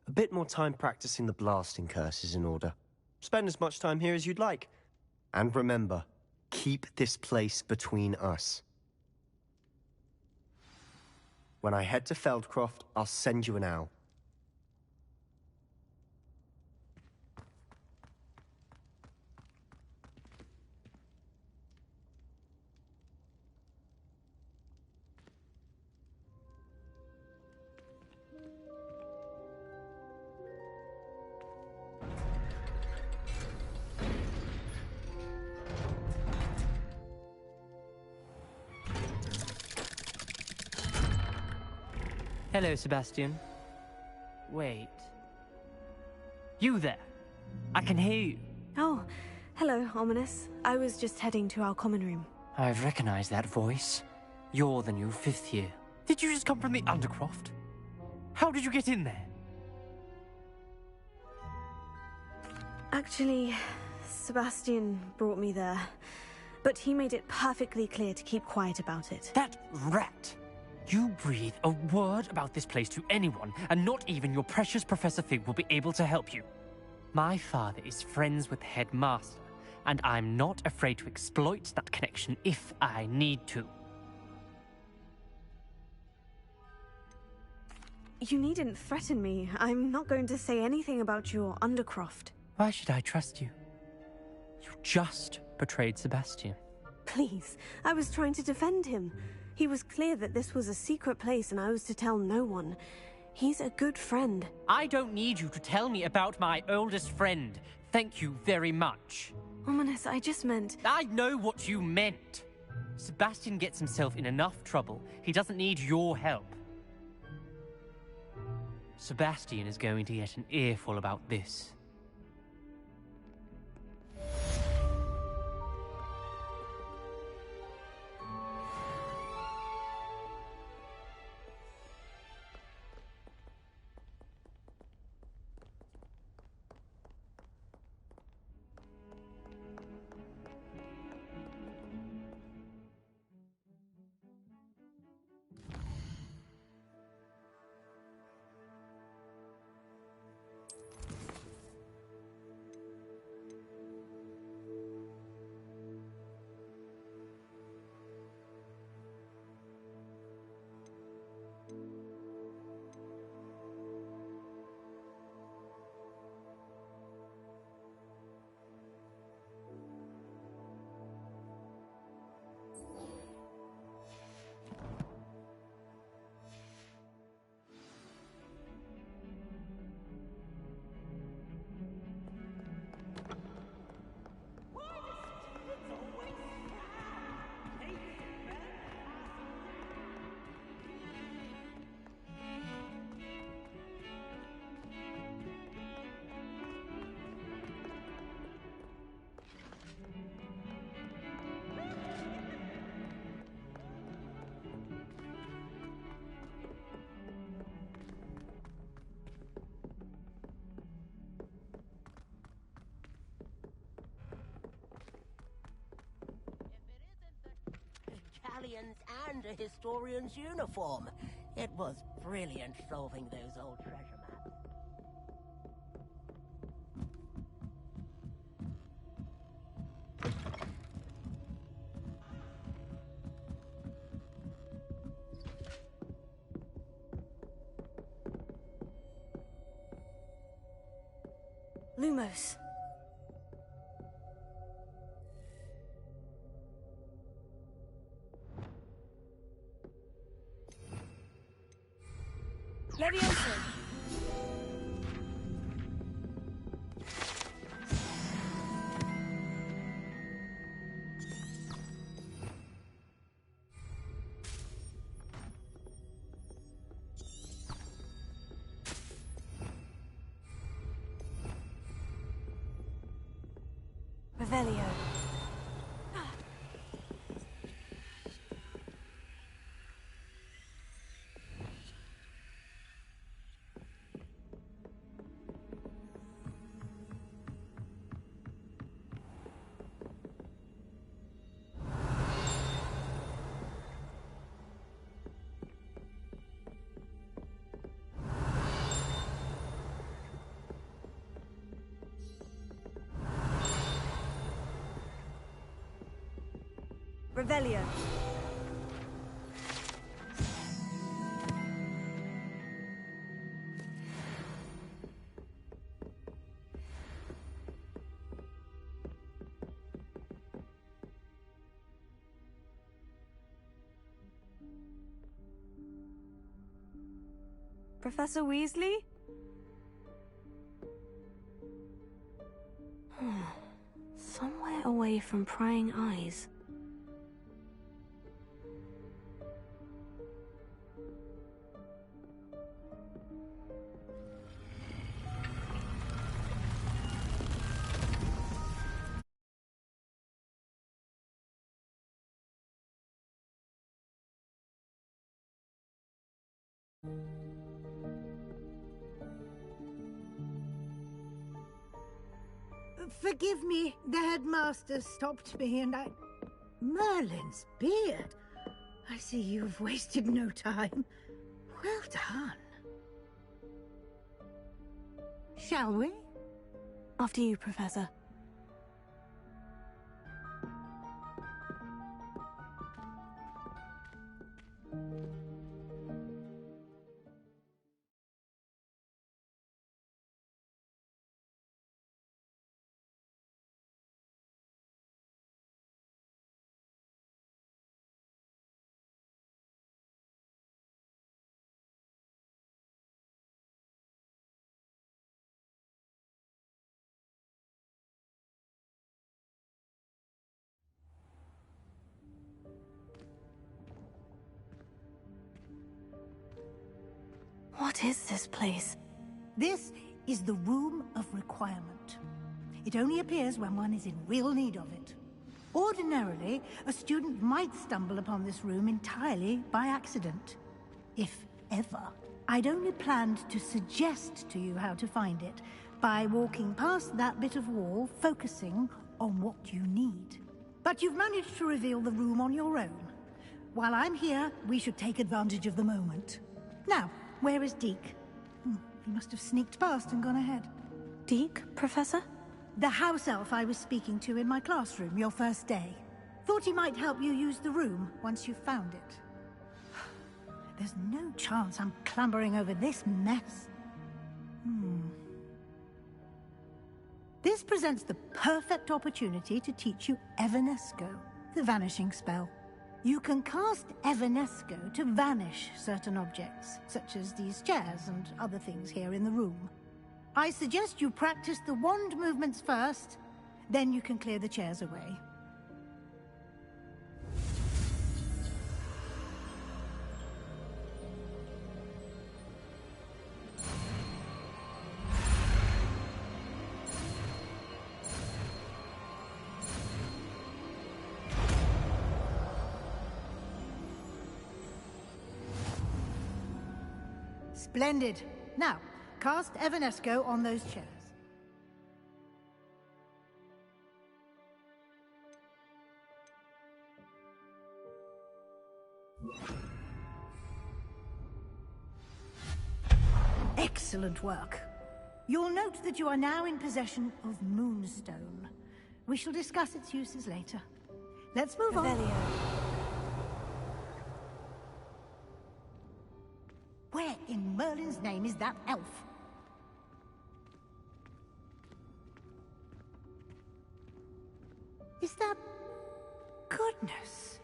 a bit more time practicing the blasting curse is in order. Spend as much time here as you'd like. And remember, keep this place between us. When I head to Feldcroft, I'll send you an owl. Hello, Sebastian. Wait. You there? I can hear you. Oh, hello, Ominous. I was just heading to our common room. I've recognized that voice. You're the new 5th year. Did you just come from the Undercroft? How did you get in there? Actually, Sebastian brought me there. But he made it perfectly clear to keep quiet about it. That rat! You breathe a word about this place to anyone, and not even your precious Professor Fig will be able to help you. My father is friends with the headmaster, and I'm not afraid to exploit that connection if I need to. You needn't threaten me. I'm not going to say anything about your Undercroft. Why should I trust you? You just betrayed Sebastian. Please, I was trying to defend him. He was clear that this was a secret place and I was to tell no one. He's a good friend. I don't need you to tell me about my oldest friend. Thank you very much. Ominous, I just meant... I know what you meant. Sebastian gets himself in enough trouble. He doesn't need your help. Sebastian is going to get an earful about this. And a historian's uniform. It was brilliant solving those old treasure maps. Lumos. Leviosa. Revelio. Revelio. Professor Weasley? Somewhere away from prying eyes. Forgive me, the headmaster stopped me and I... Merlin's beard. I see you've wasted no time. Well done. Shall we? After you, Professor. What is this place? This is the Room of Requirement. It only appears when one is in real need of it. Ordinarily, a student might stumble upon this room entirely by accident. If ever. I'd only planned to suggest to you how to find it by walking past that bit of wall, focusing on what you need. But you've managed to reveal the room on your own. While I'm here, we should take advantage of the moment. Now, where is Deke? He must have sneaked past and gone ahead. Deke, Professor? The house elf I was speaking to in my classroom your first day. Thought he might help you use the room once you've found it. There's no chance I'm clambering over this mess. This presents the perfect opportunity to teach you Evanesco, the vanishing spell. You can cast Evanesco to vanish certain objects, such as these chairs and other things here in the room. I suggest you practice the wand movements first, then you can clear the chairs away. Splendid. Now, cast Evanesco on those chairs. Excellent work. You'll note that you are now in possession of Moonstone. We shall discuss its uses later. Let's move on. Where in Merlin's name is that elf? Is that... Goodness.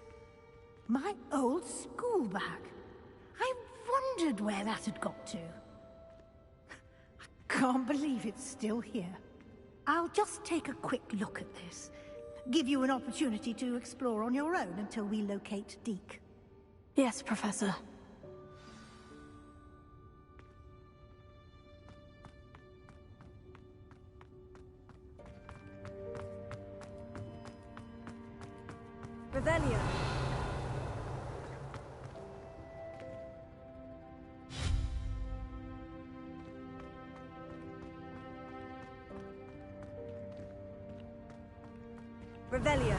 My old school bag. I wondered where that had got to. I can't believe it's still here. I'll just take a quick look at this. Give you an opportunity to explore on your own until we locate Deke. Yes, Professor. Revelio. Revelio.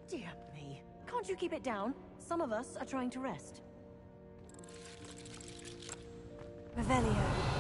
Dear me. Can't you keep it down? Some of us are trying to rest. Revelio.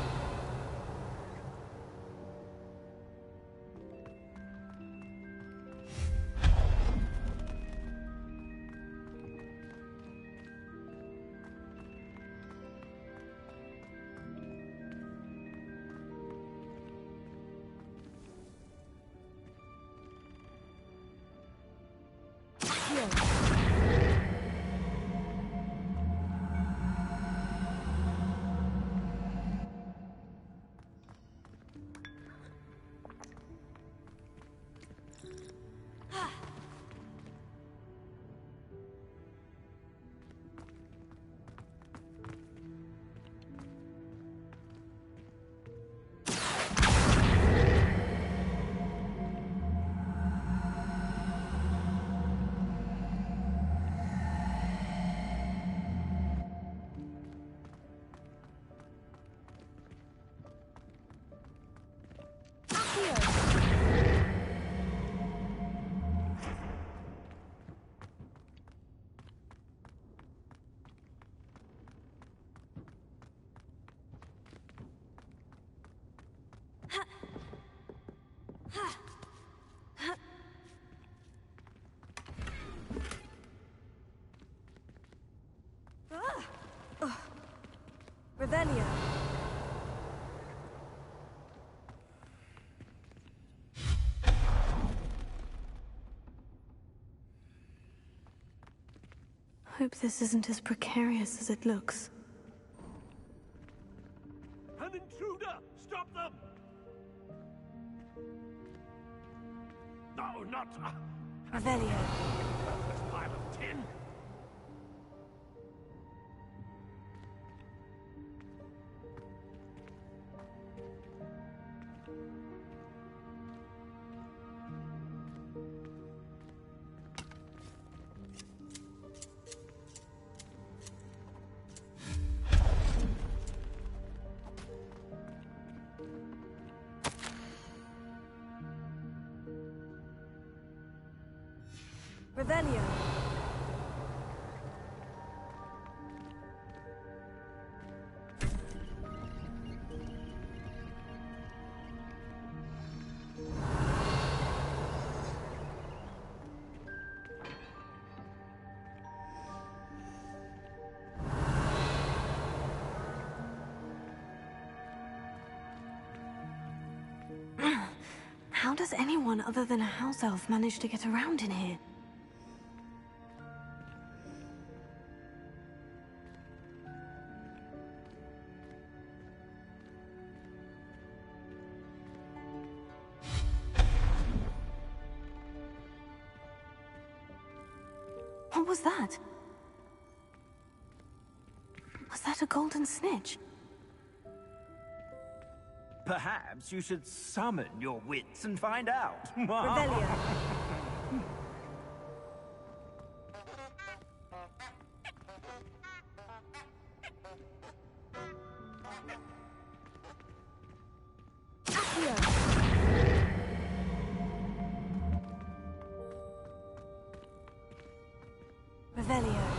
hope this isn't as precarious as it looks. An intruder! Stop them! No, not... Revelio. This pile of tin! Revelio. How does anyone other than a house elf manage to get around in here? What was that? Was that a golden snitch? Perhaps you should summon your wits and find out. Revelio. Revelio.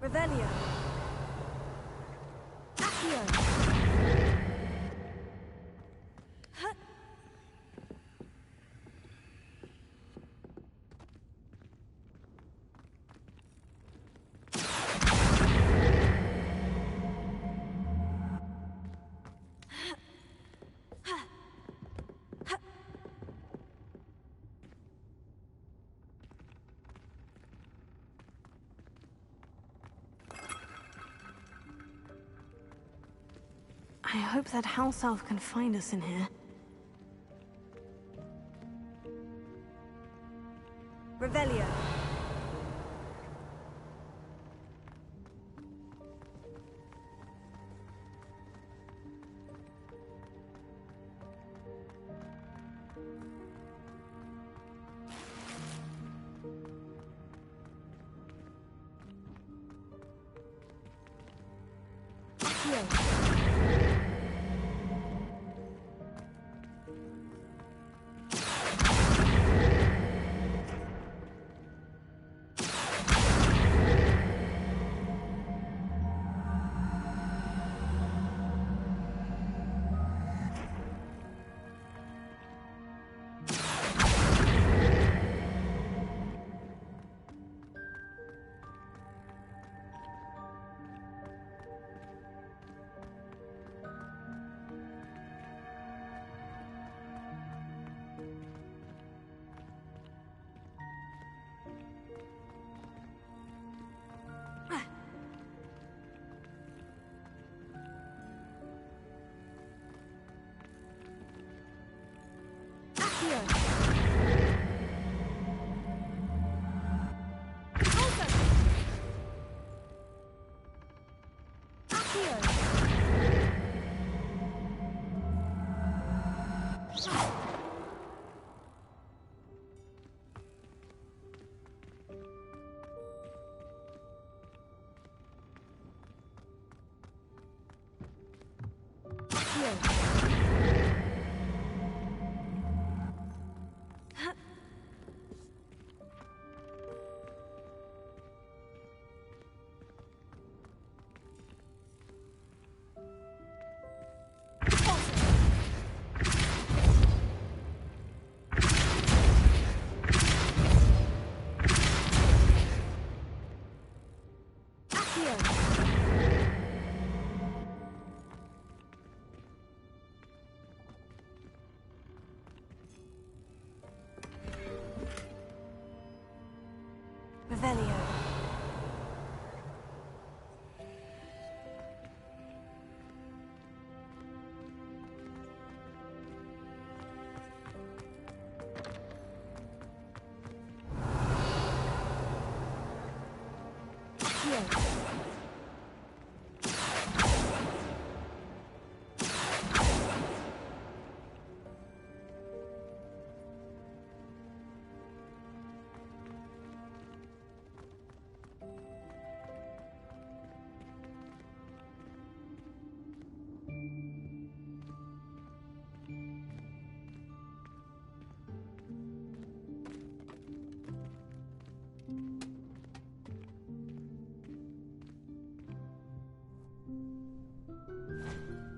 Revelio. Accio. I hope that house elf can find us in here. Revelio. Revelio.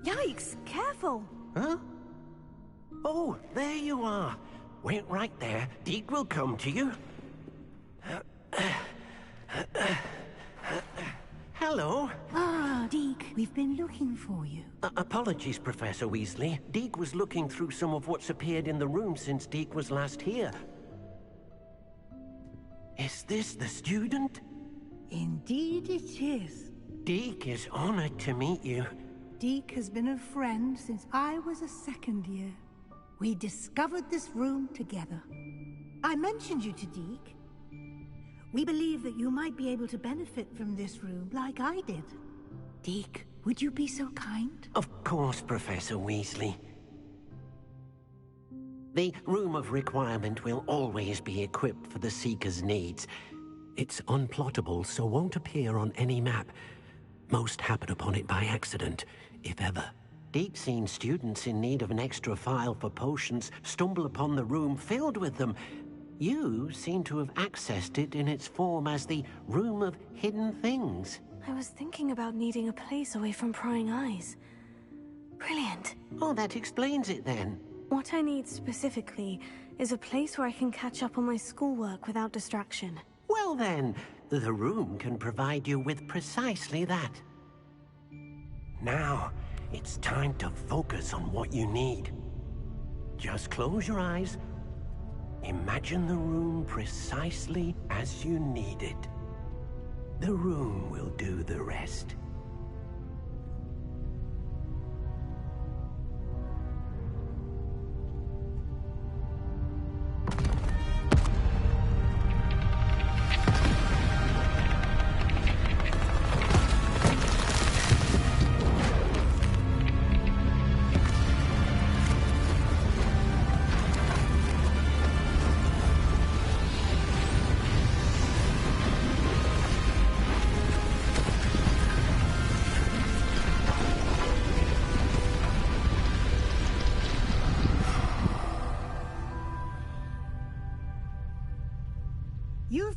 Yikes! Careful! Huh? Oh, there you are. Wait right there. Deke will come to you. Hello. Ah, Deke, we've been looking for you. Apologies, Professor Weasley. Deke was looking through some of what's appeared in the room since Deke was last here. Is this the student? Indeed it is. Deke is honored to meet you. Deke has been a friend since I was a second year. We discovered this room together. I mentioned you to Deke. We believe that you might be able to benefit from this room like I did. Deke, would you be so kind? Of course, Professor Weasley. The Room of Requirement will always be equipped for the Seeker's needs. It's unplottable, so won't appear on any map. Most happen upon it by accident, if ever. Deke's seen students in need of an extra file for potions stumble upon the room filled with them. You seem to have accessed it in its form as the Room of Hidden Things. I was thinking about needing a place away from prying eyes. Brilliant. Oh, that explains it then. What I need specifically is a place where I can catch up on my schoolwork without distraction. Well then, the room can provide you with precisely that. Now, it's time to focus on what you need. Just close your eyes. Imagine the room precisely as you need it. The room will do the rest.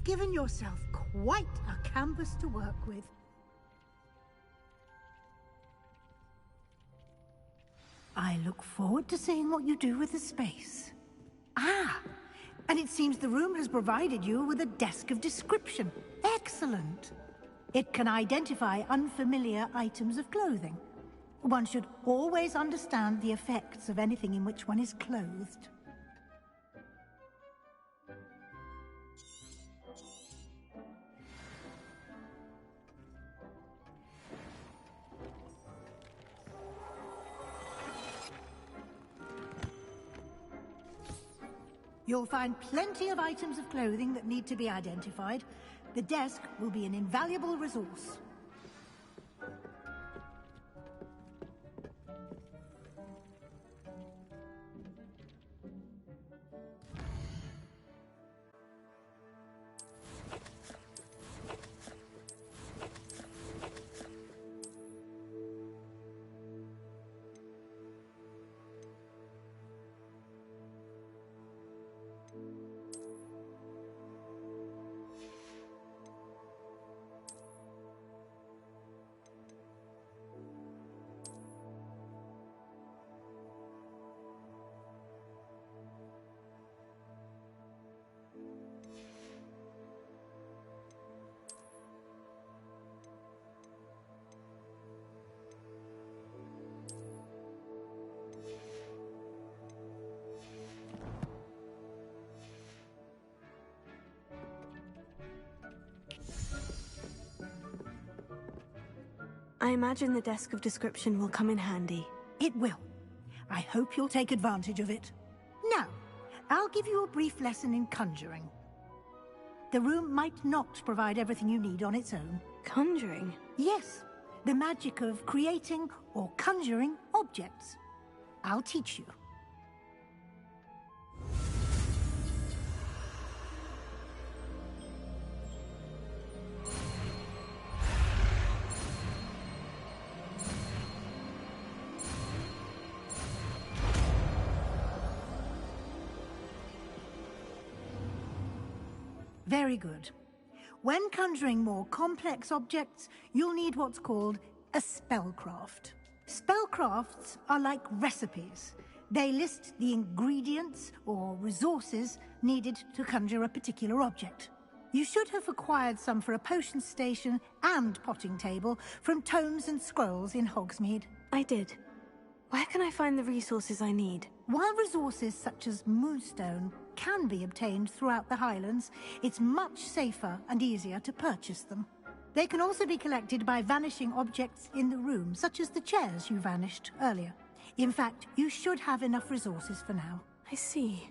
You've given yourself quite a canvas to work with. I look forward to seeing what you do with the space. Ah, and it seems the room has provided you with a desk of description. Excellent. It can identify unfamiliar items of clothing. One should always understand the effects of anything in which one is clothed. You'll find plenty of items of clothing that need to be identified. The desk will be an invaluable resource. I imagine the desk of description will come in handy. It will. I hope you'll take advantage of it. Now, I'll give you a brief lesson in conjuring. The room might not provide everything you need on its own. Conjuring? Yes, the magic of creating or conjuring objects. I'll teach you. Very good. When conjuring more complex objects, you'll need what's called a spellcraft. Spellcrafts are like recipes. They list the ingredients or resources needed to conjure a particular object. You should have acquired some for a potion station and potting table from tomes and scrolls in Hogsmeade. I did. Where can I find the resources I need? While resources such as moonstone can be obtained throughout the Highlands, it's much safer and easier to purchase them. They can also be collected by vanishing objects in the room, such as the chairs you vanished earlier. In fact, you should have enough resources for now. I see.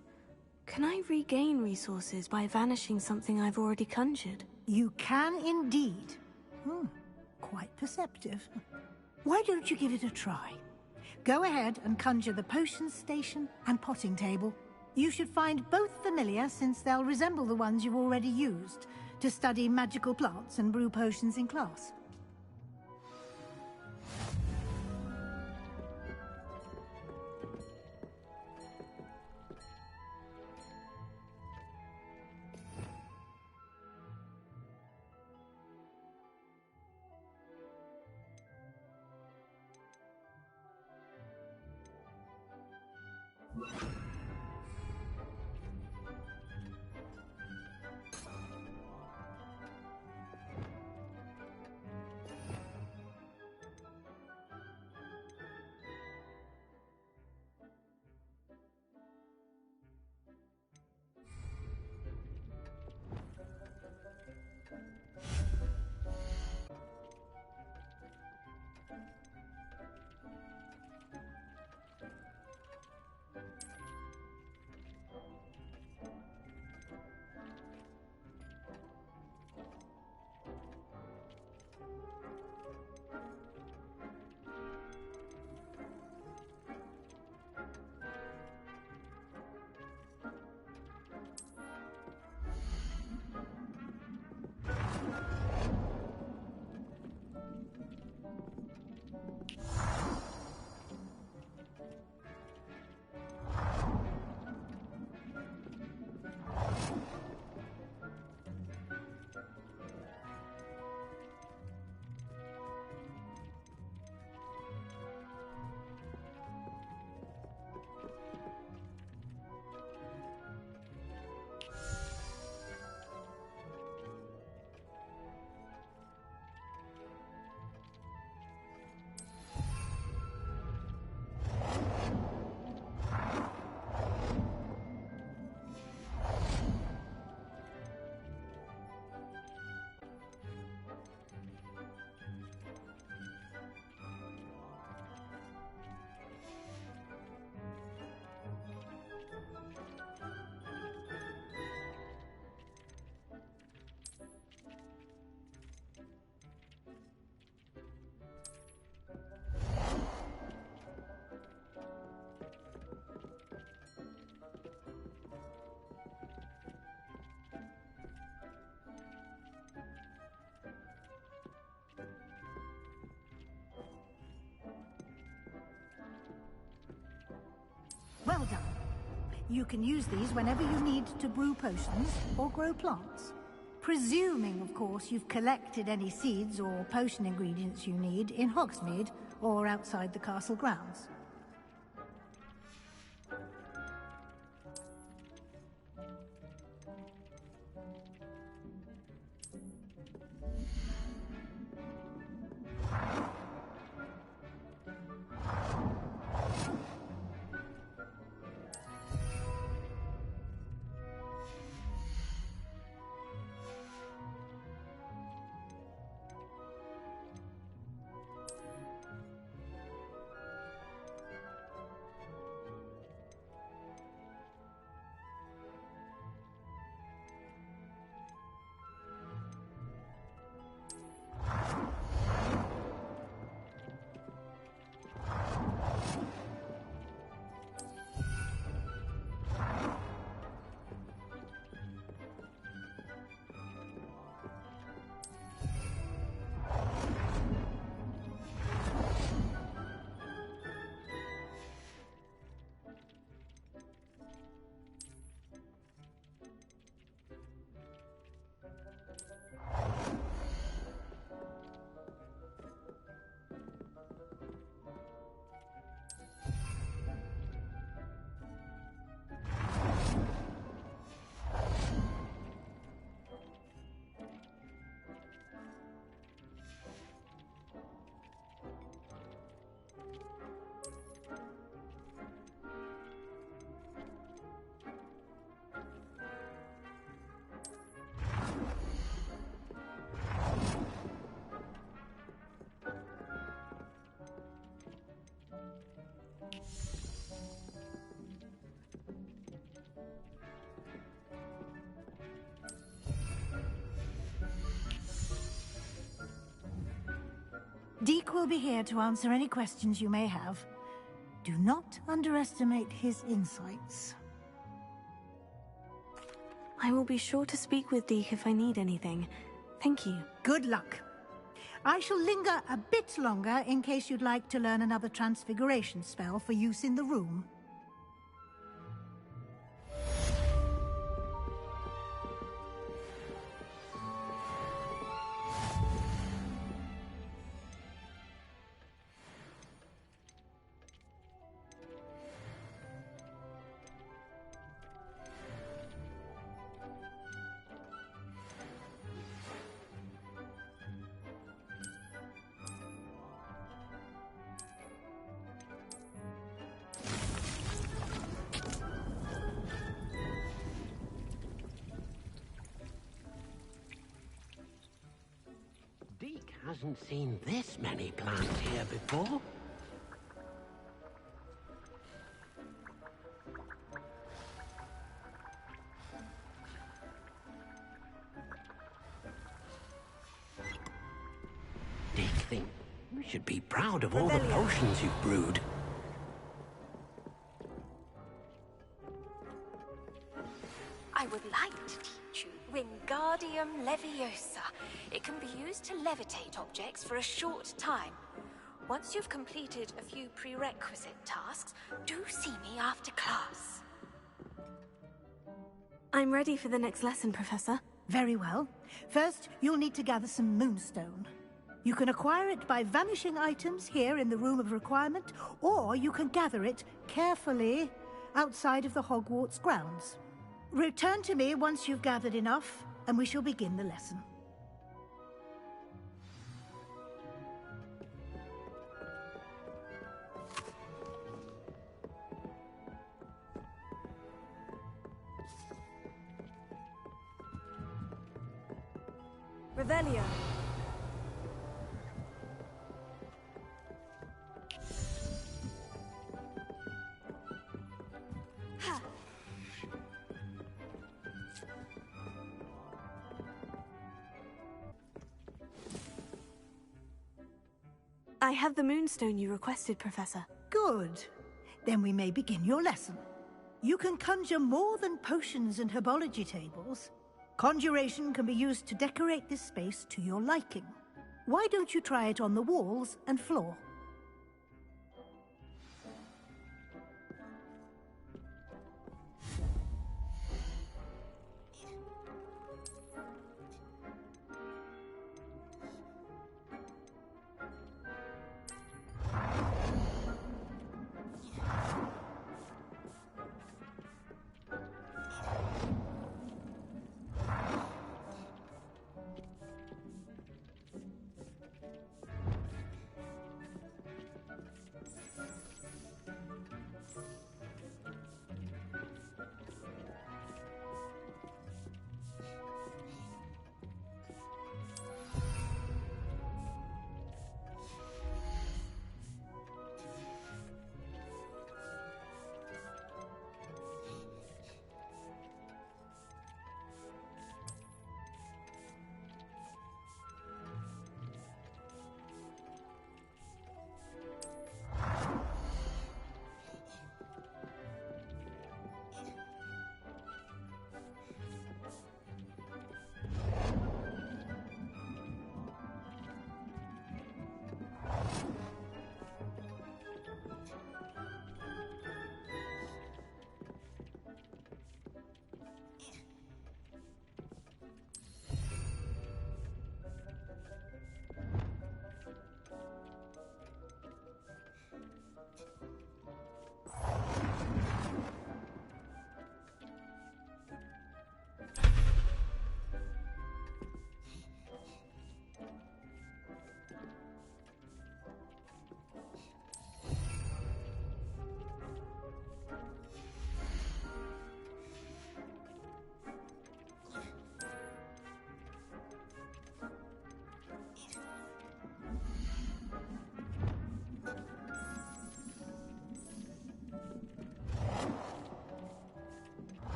Can I regain resources by vanishing something I've already conjured? You can indeed. Quite perceptive. Why don't you give it a try? Go ahead and conjure the potion station and potting table. You should find both familiar, since they'll resemble the ones you've already used to study magical plants and brew potions in class. You can use these whenever you need to brew potions or grow plants. Presuming, of course, you've collected any seeds or potion ingredients you need in Hogsmeade or outside the castle grounds. Deke will be here to answer any questions you may have. Do not underestimate his insights. I will be sure to speak with Deke if I need anything. Thank you. Good luck. I shall linger a bit longer in case you'd like to learn another transfiguration spell for use in the room. Deke hasn't seen this many plants here before. Deke thinks you should be proud of all the potions you've brewed. I would like to teach you Wingardium Leviosa. It can be used to levitate objects for a short time. Once you've completed a few prerequisite tasks, do see me after class. I'm ready for the next lesson, Professor. Very well. First, you'll need to gather some moonstone. You can acquire it by vanishing items here in the Room of Requirement, or you can gather it carefully outside of the Hogwarts grounds. Return to me once you've gathered enough, and we shall begin the lesson. Revelio. I have the moonstone you requested, Professor. Good. Then we may begin your lesson. You can conjure more than potions and herbology tables. Conjuration can be used to decorate this space to your liking. Why don't you try it on the walls and floor?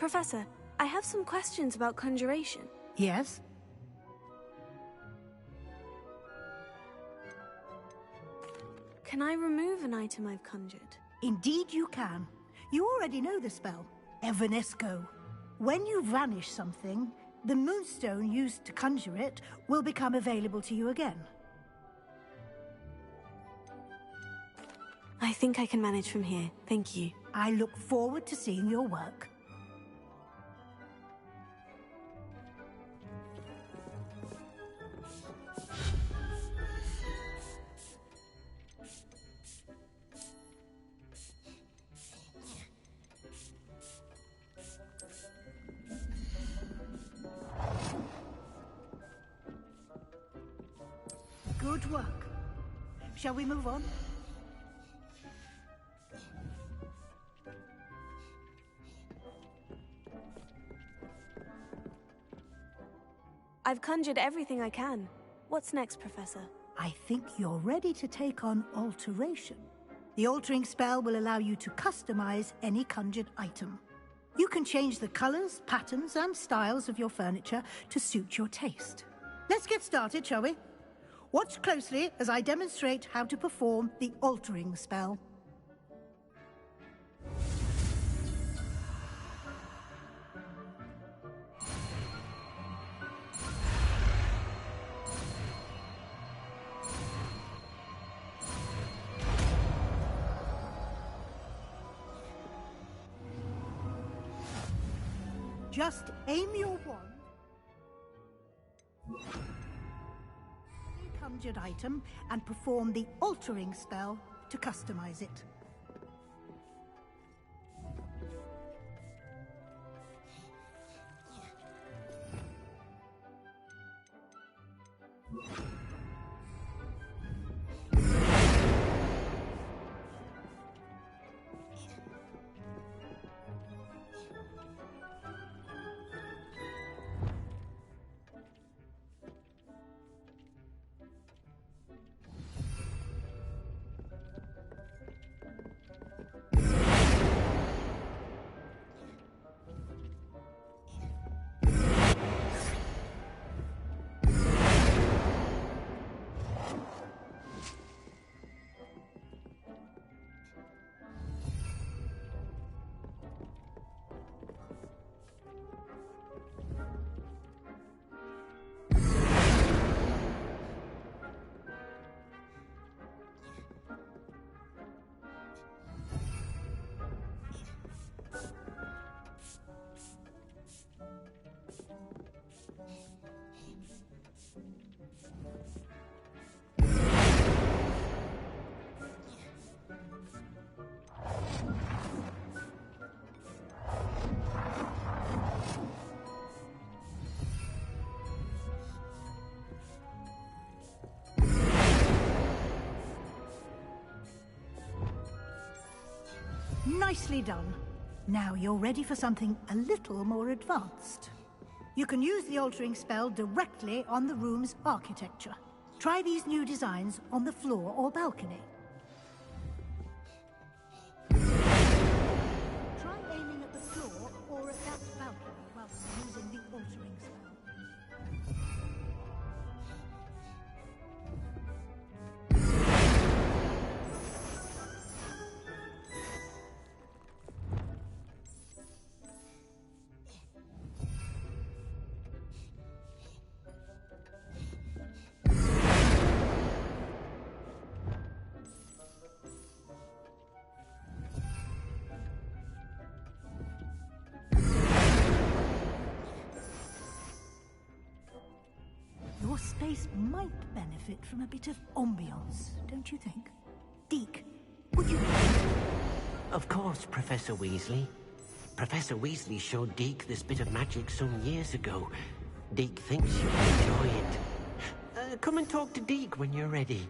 Professor, I have some questions about conjuration. Yes? Can I remove an item I've conjured? Indeed you can. You already know the spell, Evanesco. When you vanish something, the moonstone used to conjure it will become available to you again. I think I can manage from here. Thank you. I look forward to seeing your work. Good work. Shall we move on? I've conjured everything I can. What's next, Professor? I think you're ready to take on alteration. The altering spell will allow you to customize any conjured item. You can change the colors, patterns, and styles of your furniture to suit your taste. Let's get started, shall we? Watch closely as I demonstrate how to perform the altering spell. Just aim your wand. Conjured item and perform the altering spell to customize it. Nicely done. Now you're ready for something a little more advanced. You can use the altering spell directly on the room's architecture. Try these new designs on the floor or balcony. Try aiming at the floor or at that balcony while using the altering spell. Your space might benefit from a bit of ambiance, don't you think? Deke, would you... Of course, Professor Weasley. Professor Weasley showed Deke this bit of magic some years ago. Deke thinks you'll enjoy it. Come and talk to Deke when you're ready.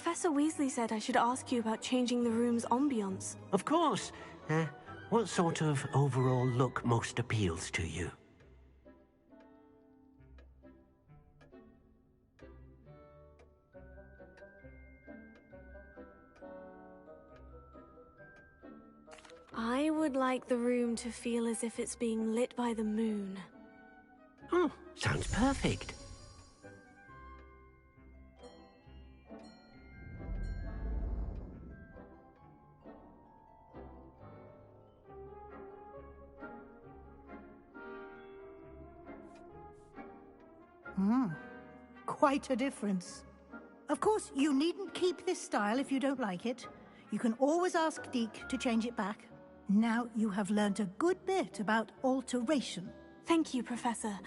Professor Weasley said I should ask you about changing the room's ambiance. Of course. What sort of overall look most appeals to you? I would like the room to feel as if it's being lit by the moon. Oh, sounds perfect. Quite a difference. Of course, you needn't keep this style if you don't like it. You can always ask Deke to change it back. Now you have learnt a good bit about alteration. Thank you, Professor.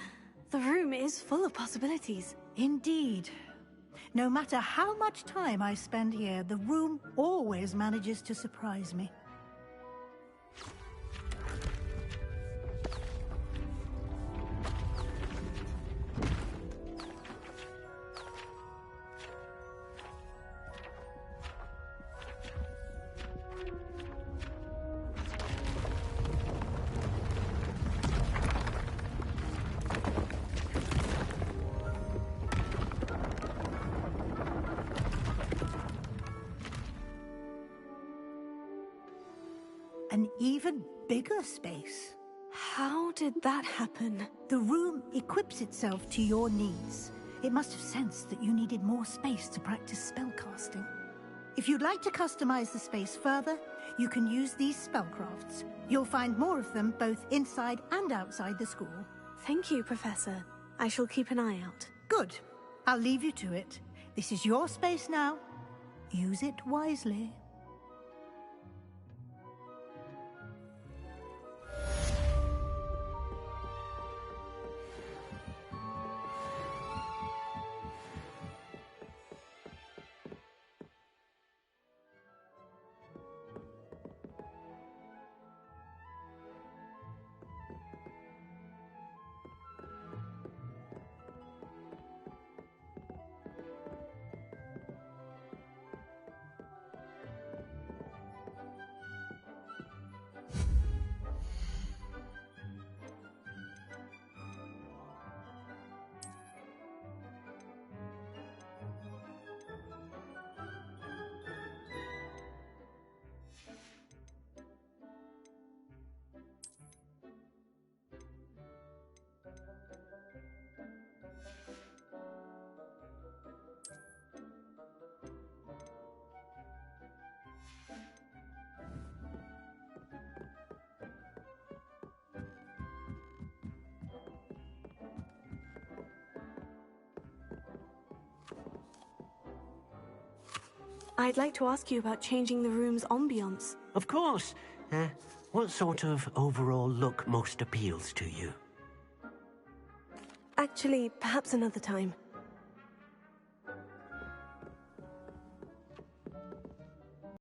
The room is full of possibilities. Indeed. No matter how much time I spend here, the room always manages to surprise me. An even bigger space. How did that happen? The room equips itself to your needs. It must have sensed that you needed more space to practice spellcasting. If you'd like to customize the space further, you can use these spellcrafts. You'll find more of them both inside and outside the school. Thank you, Professor. I shall keep an eye out. Good. I'll leave you to it. This is your space now. Use it wisely. I'd like to ask you about changing the room's ambiance. Of course. What sort of overall look most appeals to you? Actually, perhaps another time.